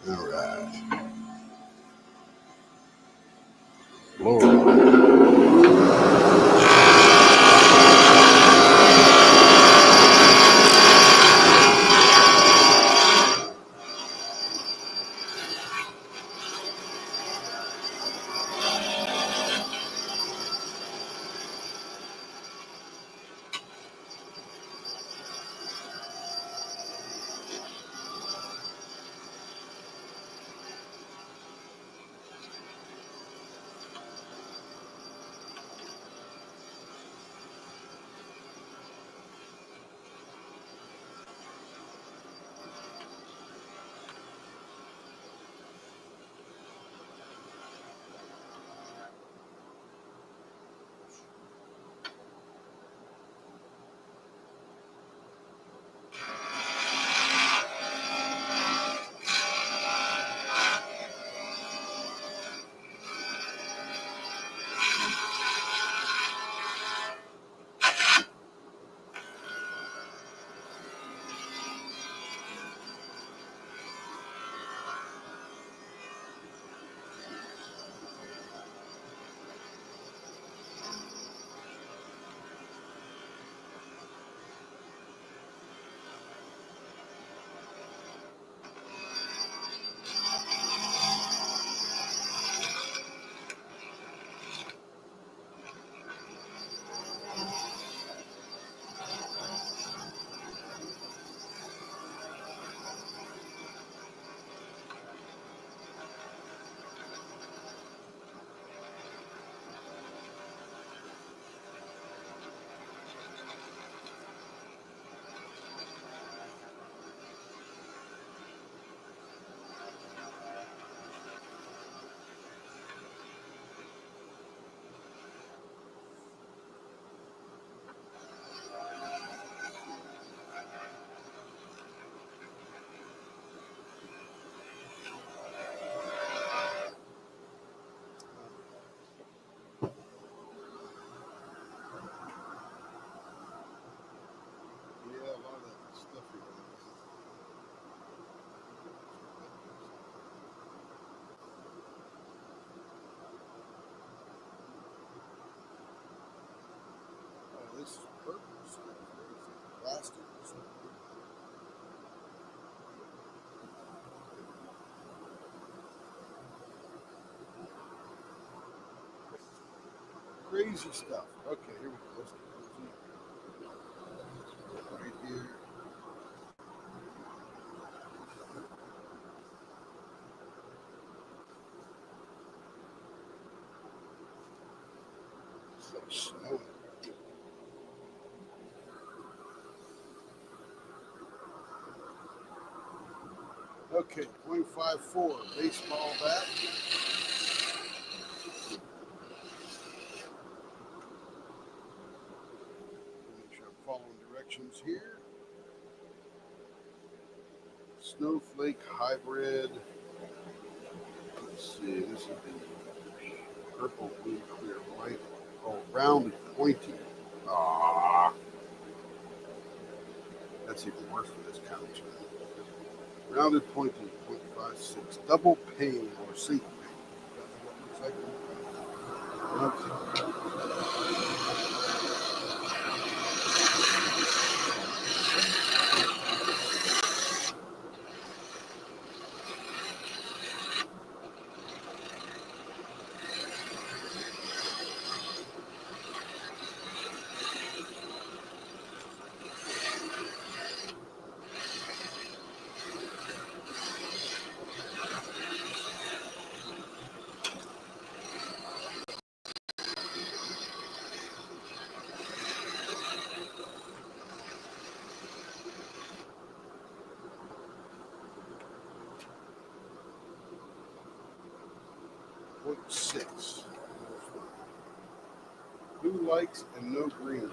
All right. Lord. this is purple stuff. Plastic or something. Crazy stuff. Okay, here we go. Let's get right here. It's like snowing. Okay, .54 baseball bat. Make sure I'm following directions here. Snowflake hybrid. Let's see, this is the purple, blue, clear, white. Oh, round and pointy. Ah, that's even worse for this kind of term. Rounded pointy, .56. Double pane or single pane. That's what it looks like. .6. Blue lights and no green.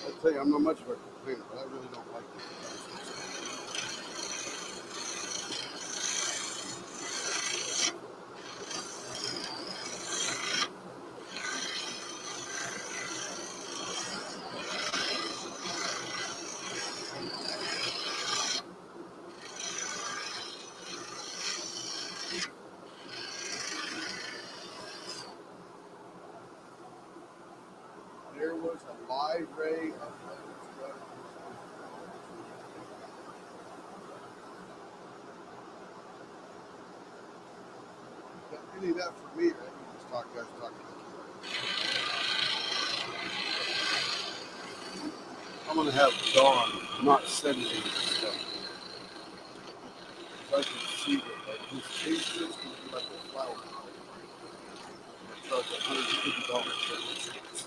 I'll tell you, I'm not much of a complainer, but I really don't like this. There was a live ray of any of that for me, right? You just guys talking. I'm gonna have Dawn not send me this stuff. So I can see that like his taste is gonna be like a flower. I charge $150 for this.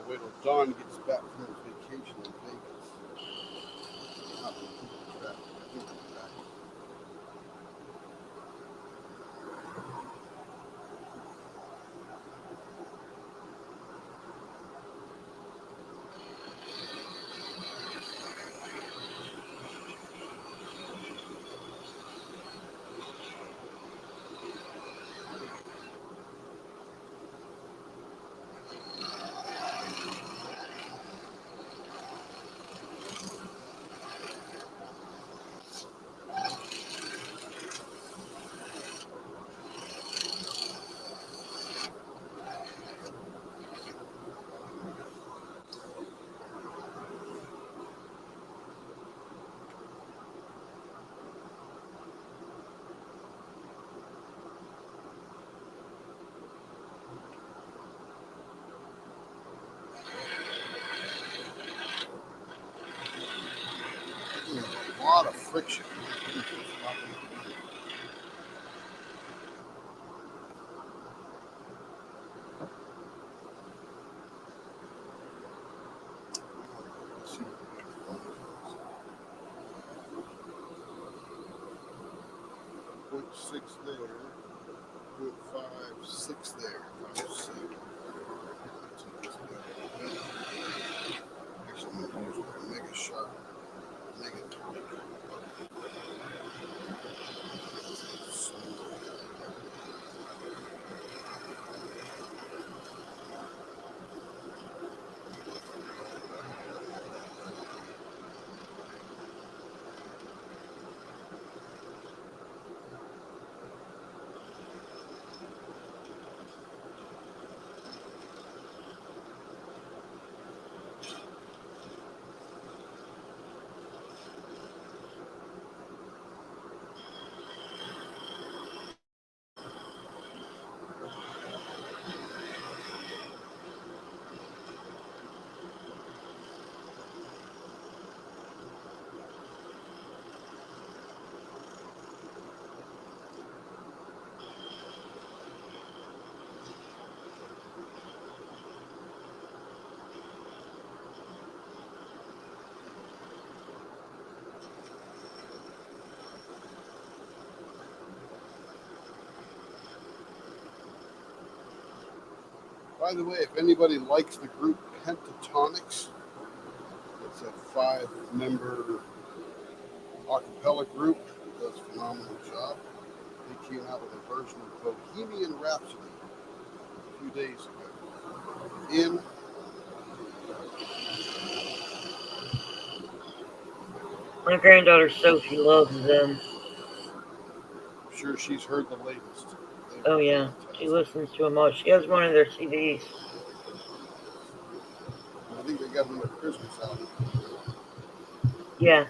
wait till Don gets back from his vacation in Vegas. Not to keep the traffic. I think he's back. A lot of friction. Point 0.6 there, 0.56 there. 5, 7. Actually, I'm going to use a mega sharp, mega tonic. By the way, if anybody likes the group Pentatonics, it's a 5-member a cappella group that does a phenomenal job. They came out with a version of Bohemian Rhapsody a few days ago. In My granddaughter Sophie loves them. I'm sure she's heard the latest. Oh yeah, she listens to them all. She has one of their CDs. I think they got them at Christmas album. Yeah.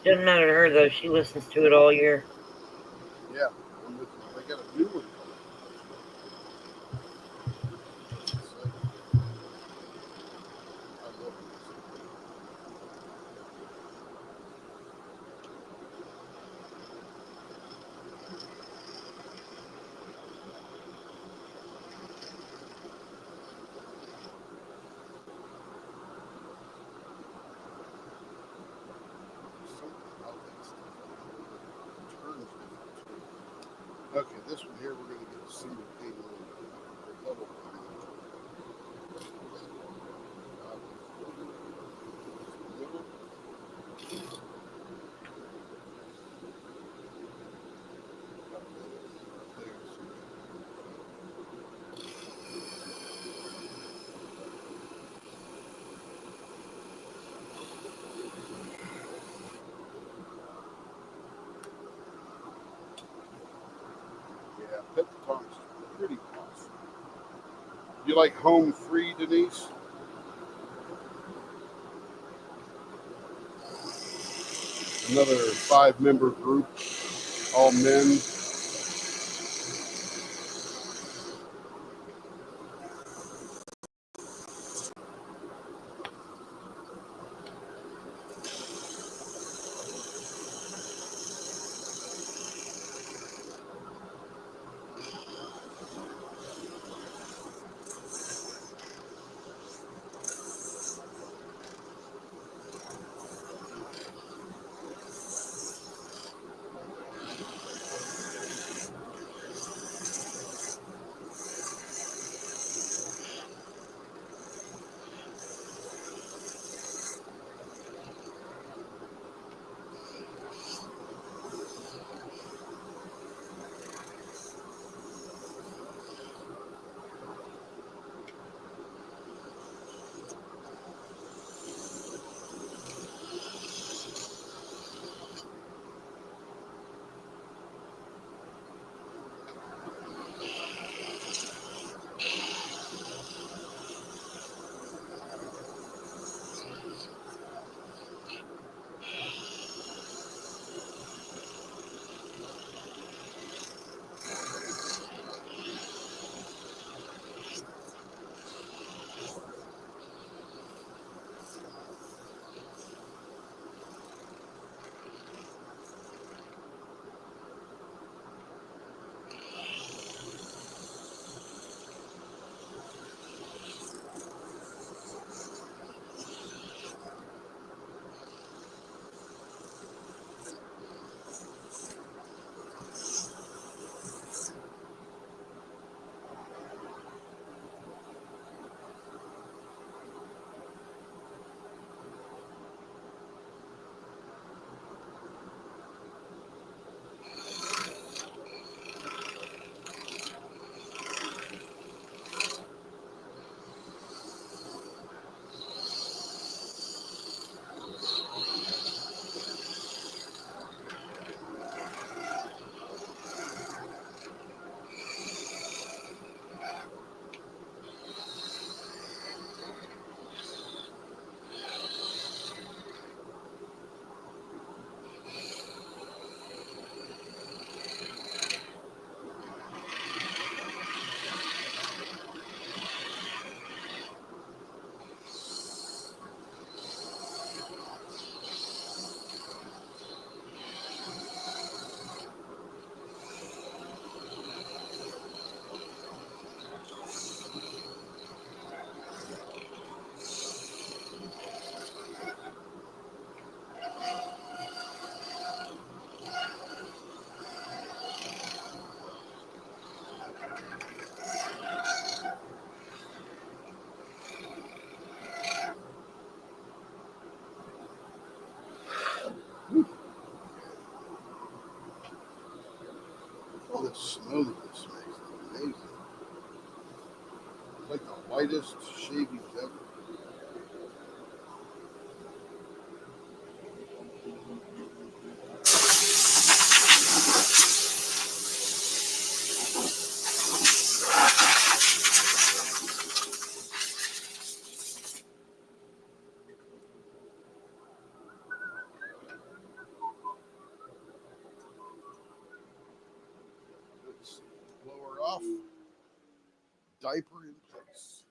Doesn't matter to her though. She listens to it all year. Yeah, they got a new one. I love it. Okay, this one here we're going to get a single pane or double pane. Yeah, Pentatonics is pretty awesome. You like Home Free, Denise? Another 5-member group, all men. know that this makes it amazing. It's like the lightest shavings ever. Let's blow her off. Diaper in place.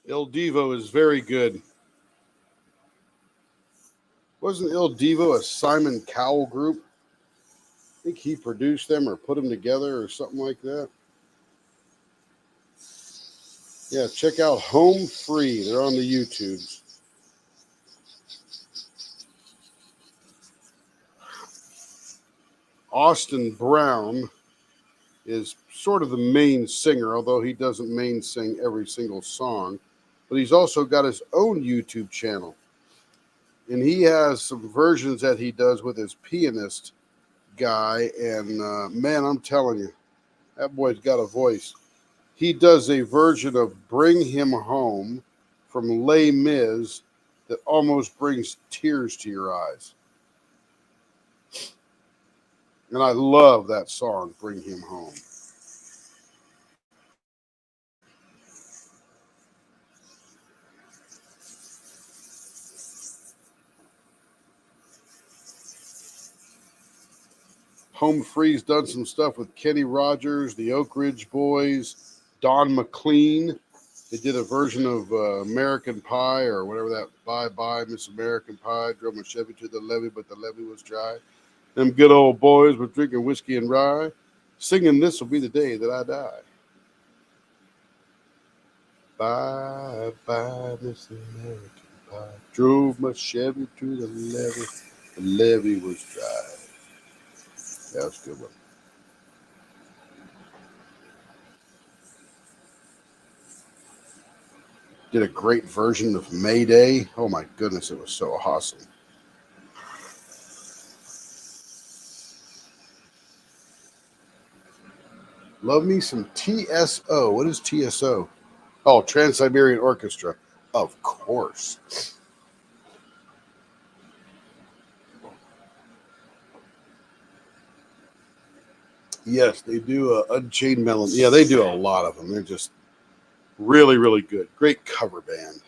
Il Divo is very good. Wasn't Il Divo a Simon Cowell group? I think he produced them or put them together or something like that. Yeah, check out Home Free. They're on the YouTubes. Austin Brown is sort of the main singer, although he doesn't main sing every single song. But he's also got his own YouTube channel. And he has some versions that he does with his pianist guy. And man, I'm telling you, that boy's got a voice. He does a version of Bring Him Home from Les Mis that almost brings tears to your eyes. And I love that song, Bring Him Home. Home Free's done some stuff with Kenny Rogers, the Oak Ridge Boys, Don McLean. They did a version of American Pie or whatever that, Bye Bye Miss American Pie, drove my Chevy to the levee, but the levee was dry. Them good old boys were drinking whiskey and rye, singing This Will Be the Day That I Die. Bye bye Miss American Pie, drove my Chevy to the levee was dry. That was a good one. Did a great version of Mayday. Oh my goodness, it was so awesome. Love me some TSO. What is TSO? Oh, Trans-Siberian Orchestra. Of course. Yes, they do Unchained Melon. Yeah, they do a lot of them. They're just really, really good. Great cover band.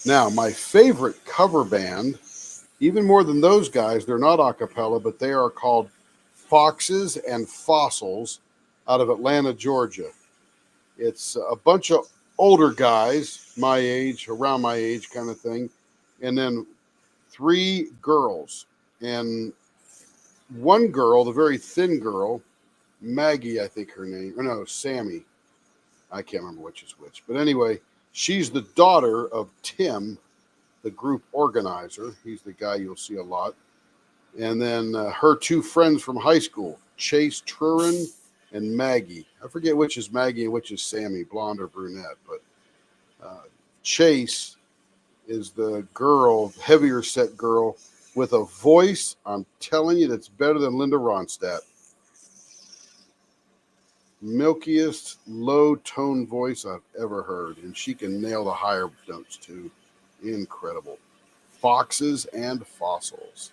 Now, my favorite cover band, even more than those guys, they're not a cappella, but they are called Foxes and Fossils out of Atlanta, Georgia. It's a bunch of older guys, my age, around my age kind of thing, and then 3 girls. And one girl, the very thin girl, Maggie, I think her name, or no, Sammy. I can't remember which is which. But anyway, she's the daughter of Tim, the group organizer. He's the guy you'll see a lot. And then her 2 friends from high school, Chase Trurin and Maggie. I forget which is Maggie and which is Sammy, blonde or brunette. But Chase is the girl, heavier set girl with a voice, I'm telling you, that's better than Linda Ronstadt. Milkiest low tone voice I've ever heard. And she can nail the higher notes too. Incredible. Foxes and Fossils.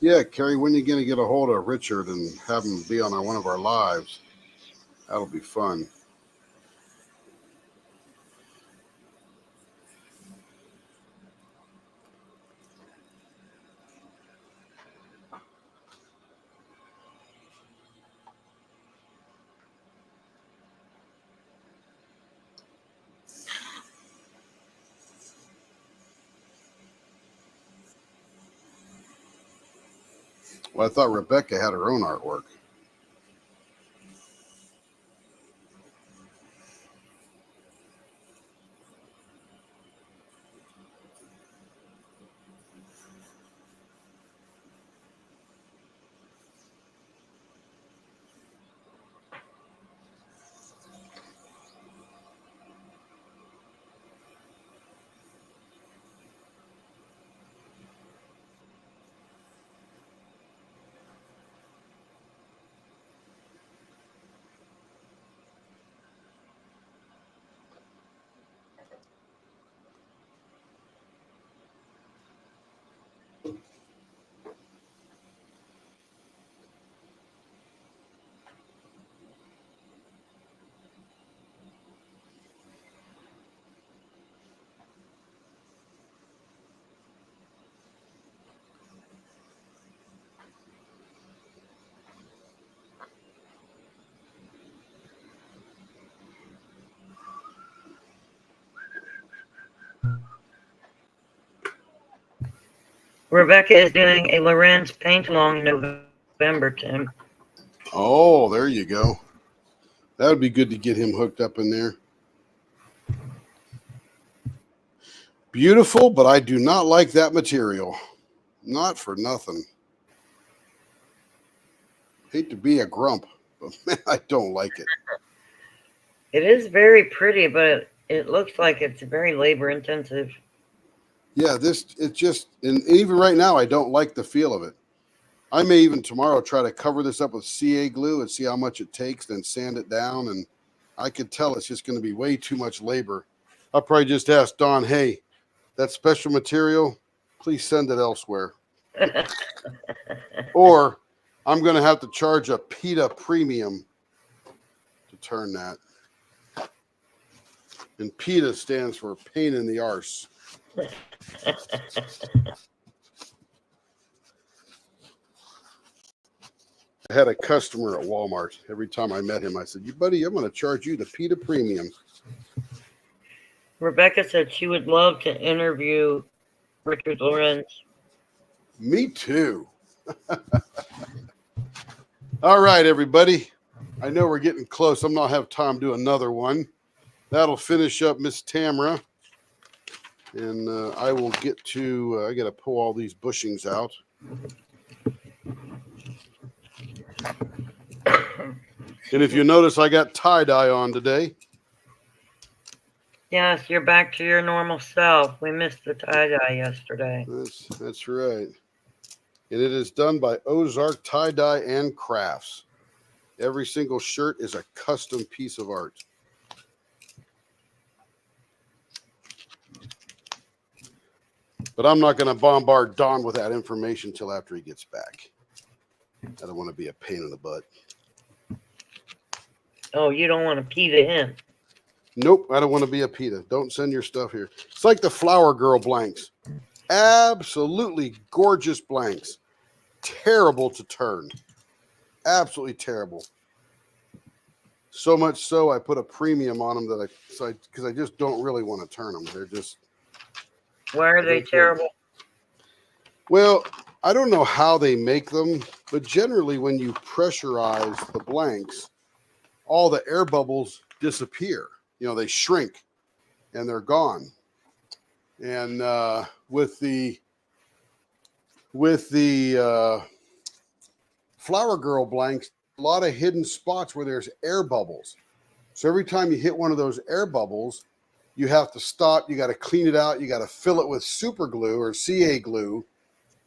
Yeah, Carrie, when are you going to get a hold of Richard and have him be on one of our lives? That'll be fun. Well, I thought Rebecca had her own artwork. Rebecca is doing a Lorenz paint along in November, Tim. Oh, there you go. That would be good to get him hooked up in there. Beautiful, but I do not like that material. Not for nothing. Hate to be a grump, but man, I don't like it. It is very pretty, but it looks like it's very labor intensive. Yeah, it's just, and even right now, I don't like the feel of it. I may even tomorrow try to cover this up with CA glue and see how much it takes, then sand it down. And I could tell it's just going to be way too much labor. I'll probably just ask Don, hey, that special material, please send it elsewhere. Or I'm going to have to charge a PETA premium to turn that. And PETA stands for pain in the arse. I had a customer at Walmart. Every time I met him, I said, "You buddy, I'm going to charge you the PETA premium." Rebecca said she would love to interview Richard Lorenz. Me too. All right, everybody. I know we're getting close. I'm not have time to do another one. That'll finish up Miss Tamara. And I will get to, I got to pull all these bushings out. And if you notice, I got tie-dye on today. Yes, you're back to your normal self. We missed the tie-dye yesterday. That's right. And it is done by Ozark Tie-Dye and Crafts. Every single shirt is a custom piece of art. But I'm not going to bombard Don with that information until after he gets back. I don't want to be a pain in the butt. Oh, you don't want to pee to him. Nope, I don't want to be a PETA. Don't send your stuff here. It's like the Flower Girl blanks. Absolutely gorgeous blanks. Terrible to turn. Absolutely terrible. So much so I put a premium on them because I just don't really want to turn them. They're just. Why are they terrible? Well, I don't know how they make them, but generally when you pressurize the blanks, all the air bubbles disappear. You know, they shrink and they're gone. And with the Flower Girl blanks, a lot of hidden spots where there's air bubbles. So every time you hit one of those air bubbles, you have to stop. You got to clean it out. You got to fill it with super glue or CA glue,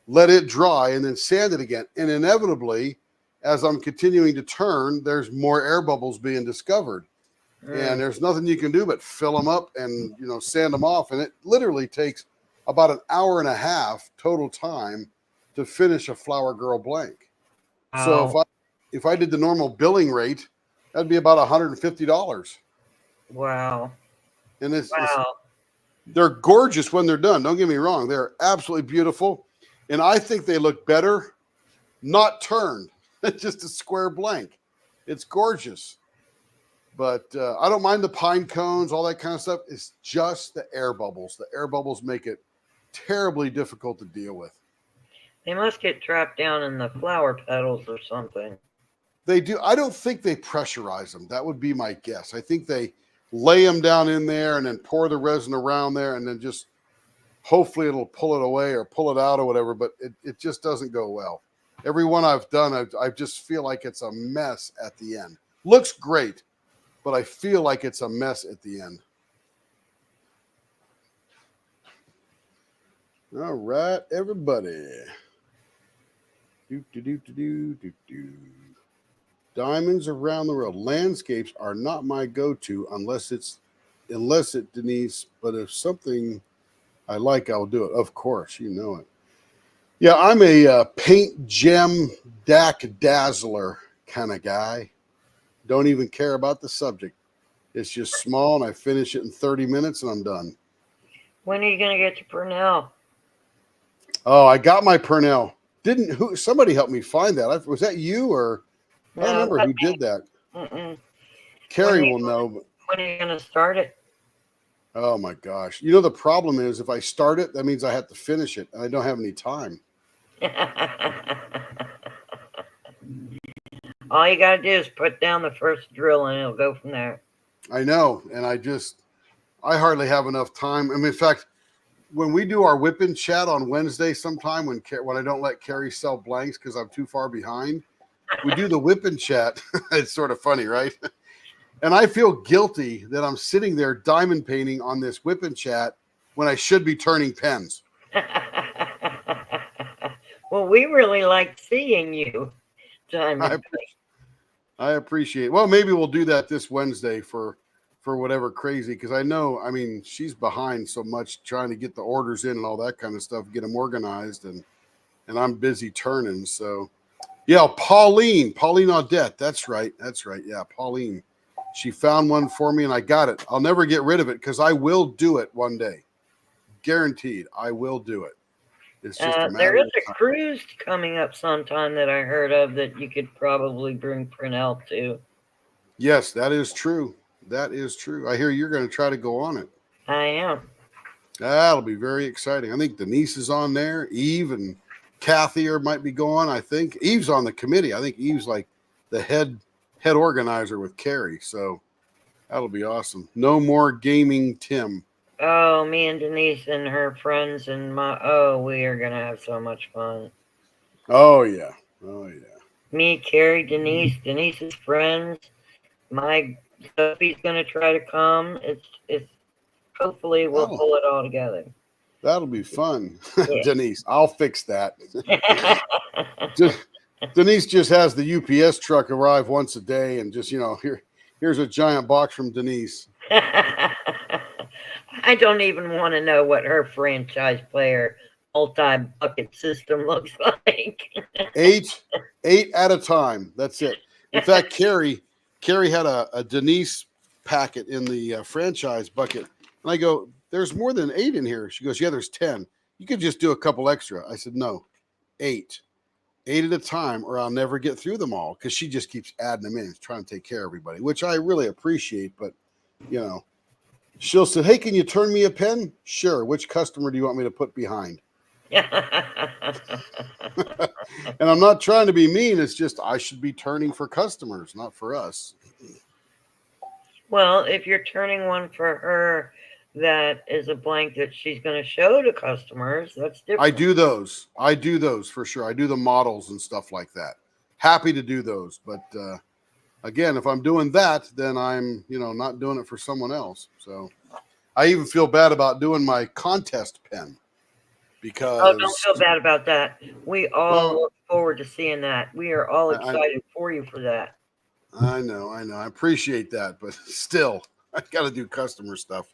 let it dry, and then sand it again. And inevitably, as I'm continuing to turn, there's more air bubbles being discovered. And there's nothing you can do but fill them up and, sand them off. And it literally takes about an hour and a half total time to finish a Flower Girl blank. So Wow. if I did the normal billing rate, that'd be about $150. Wow. And Wow. they're gorgeous when they're done. Don't get me wrong; they're absolutely beautiful, and I think they look better not turned. It's just a square blank. It's gorgeous, but I don't mind the pine cones, all that kind of stuff. It's just the air bubbles. The air bubbles make it terribly difficult to deal with. They must get trapped down in the flower petals or something. They do. I don't think they pressurize them. That would be my guess. I think they lay them down in there and then pour the resin around there and then just hopefully it'll pull it away or pull it out or whatever, but it just doesn't go well. Every one I've done, I just feel like it's a mess at the end. Looks great, but I feel like it's a mess at the end. All right, everybody. Diamonds around the world. Landscapes are not my go-to unless it, Denise, but if something I like, I'll do it. Of course, you know it. Yeah, I'm a paint gem dazzler kind of guy. Don't even care about the subject. It's just small, and I finish it in 30 minutes, and I'm done. When are you going to get to Purnell? Oh, I got my Purnell. Somebody helped me find that? Was that you or I don't remember who did that. Mm-mm. Carrie will know. But, when are you going to start it? oh my gosh! You know the problem is if I start it, that means I have to finish it, and I don't have any time. All you got to do is put down the first drill, and it'll go from there. I know, and I hardly have enough time. I mean, in fact, when we do our whip-in chat on Wednesday sometime when I don't let Carrie sell blanks because I'm too far behind, we do the whip-in chat. It's sort of funny, right? And I feel guilty that I'm sitting there diamond painting on this whip-in chat when I should be turning pens. Well, we really like seeing you diamond paint. I appreciate it. Well, maybe we'll do that this Wednesday for whatever crazy, because I know, I mean, she's behind so much trying to get the orders in and all that kind of stuff, get them organized, and I'm busy turning. So, yeah, Pauline Audette. That's right. Yeah, Pauline. She found one for me, and I got it. I'll never get rid of it because I will do it one day. Guaranteed, I will do it. It's just a matter there is of a time. cruise coming up sometime that I heard of that you could probably bring Purnell to. Yes, that is true. That is true. I hear you're going to try to go on it. I am. That'll be very exciting. I think Denise is on there. Eve and Kathy might be going. I think Eve's on the committee. I think Eve's like the head organizer with Carrie. So that'll be awesome. No more gaming, Tim. Oh, me and Denise and her friends and we are gonna have so much fun. Oh yeah. Me, Carrie, Denise's friends. My Sophie's gonna try to come. It's hopefully we'll pull it all together. That'll be fun. Yeah. Denise, I'll fix that. Denise just has the UPS truck arrive once a day, and just here's a giant box from Denise. I don't even want to know what her franchise player multi-bucket system looks like. eight at a time. That's it. In fact, Carrie had a Denise packet in the franchise bucket, and I go, "There's more than 8 in here." She goes, "Yeah, there's 10. You could just do a couple extra." I said, "No, 8 at a time, or I'll never get through them all," because she just keeps adding them in, trying to take care of everybody, which I really appreciate. But she'll say, "Hey, can you turn me a pen?" Sure. Which customer do you want me to put behind? And I'm not trying to be mean. It's just I should be turning for customers, not for us. Well, if you're turning one for her that is a blank that she's going to show to customers, that's different. I do those for sure. I do the models and stuff like that. Happy to do those. But again, if I'm doing that, then I'm, not doing it for someone else. So I even feel bad about doing my contest pen because. Oh, don't feel bad about that. We all look forward to seeing that. We are all excited for you for that. I know. I appreciate that, but still, I got to do customer stuff.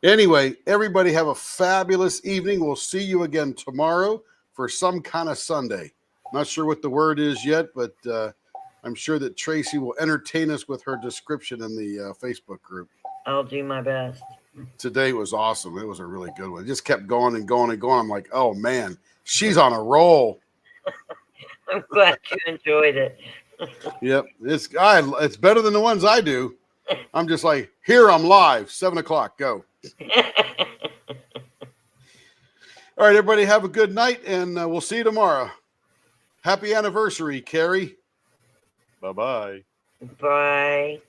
Anyway, everybody have a fabulous evening. We'll see you again tomorrow for some kind of Sunday. Not sure what the word is yet, but I'm sure that Tracy will entertain us with her description in the Facebook group. I'll do my best. Today was awesome. It was a really good one. It just kept going and going and going. I'm like, oh man, she's on a roll. I'm glad you enjoyed it. Yep, it's better than the ones I do. I'm just like, here I'm live, 7:00, go. All right, everybody, have a good night, and we'll see you tomorrow. Happy anniversary, Carrie. Bye-bye. Bye.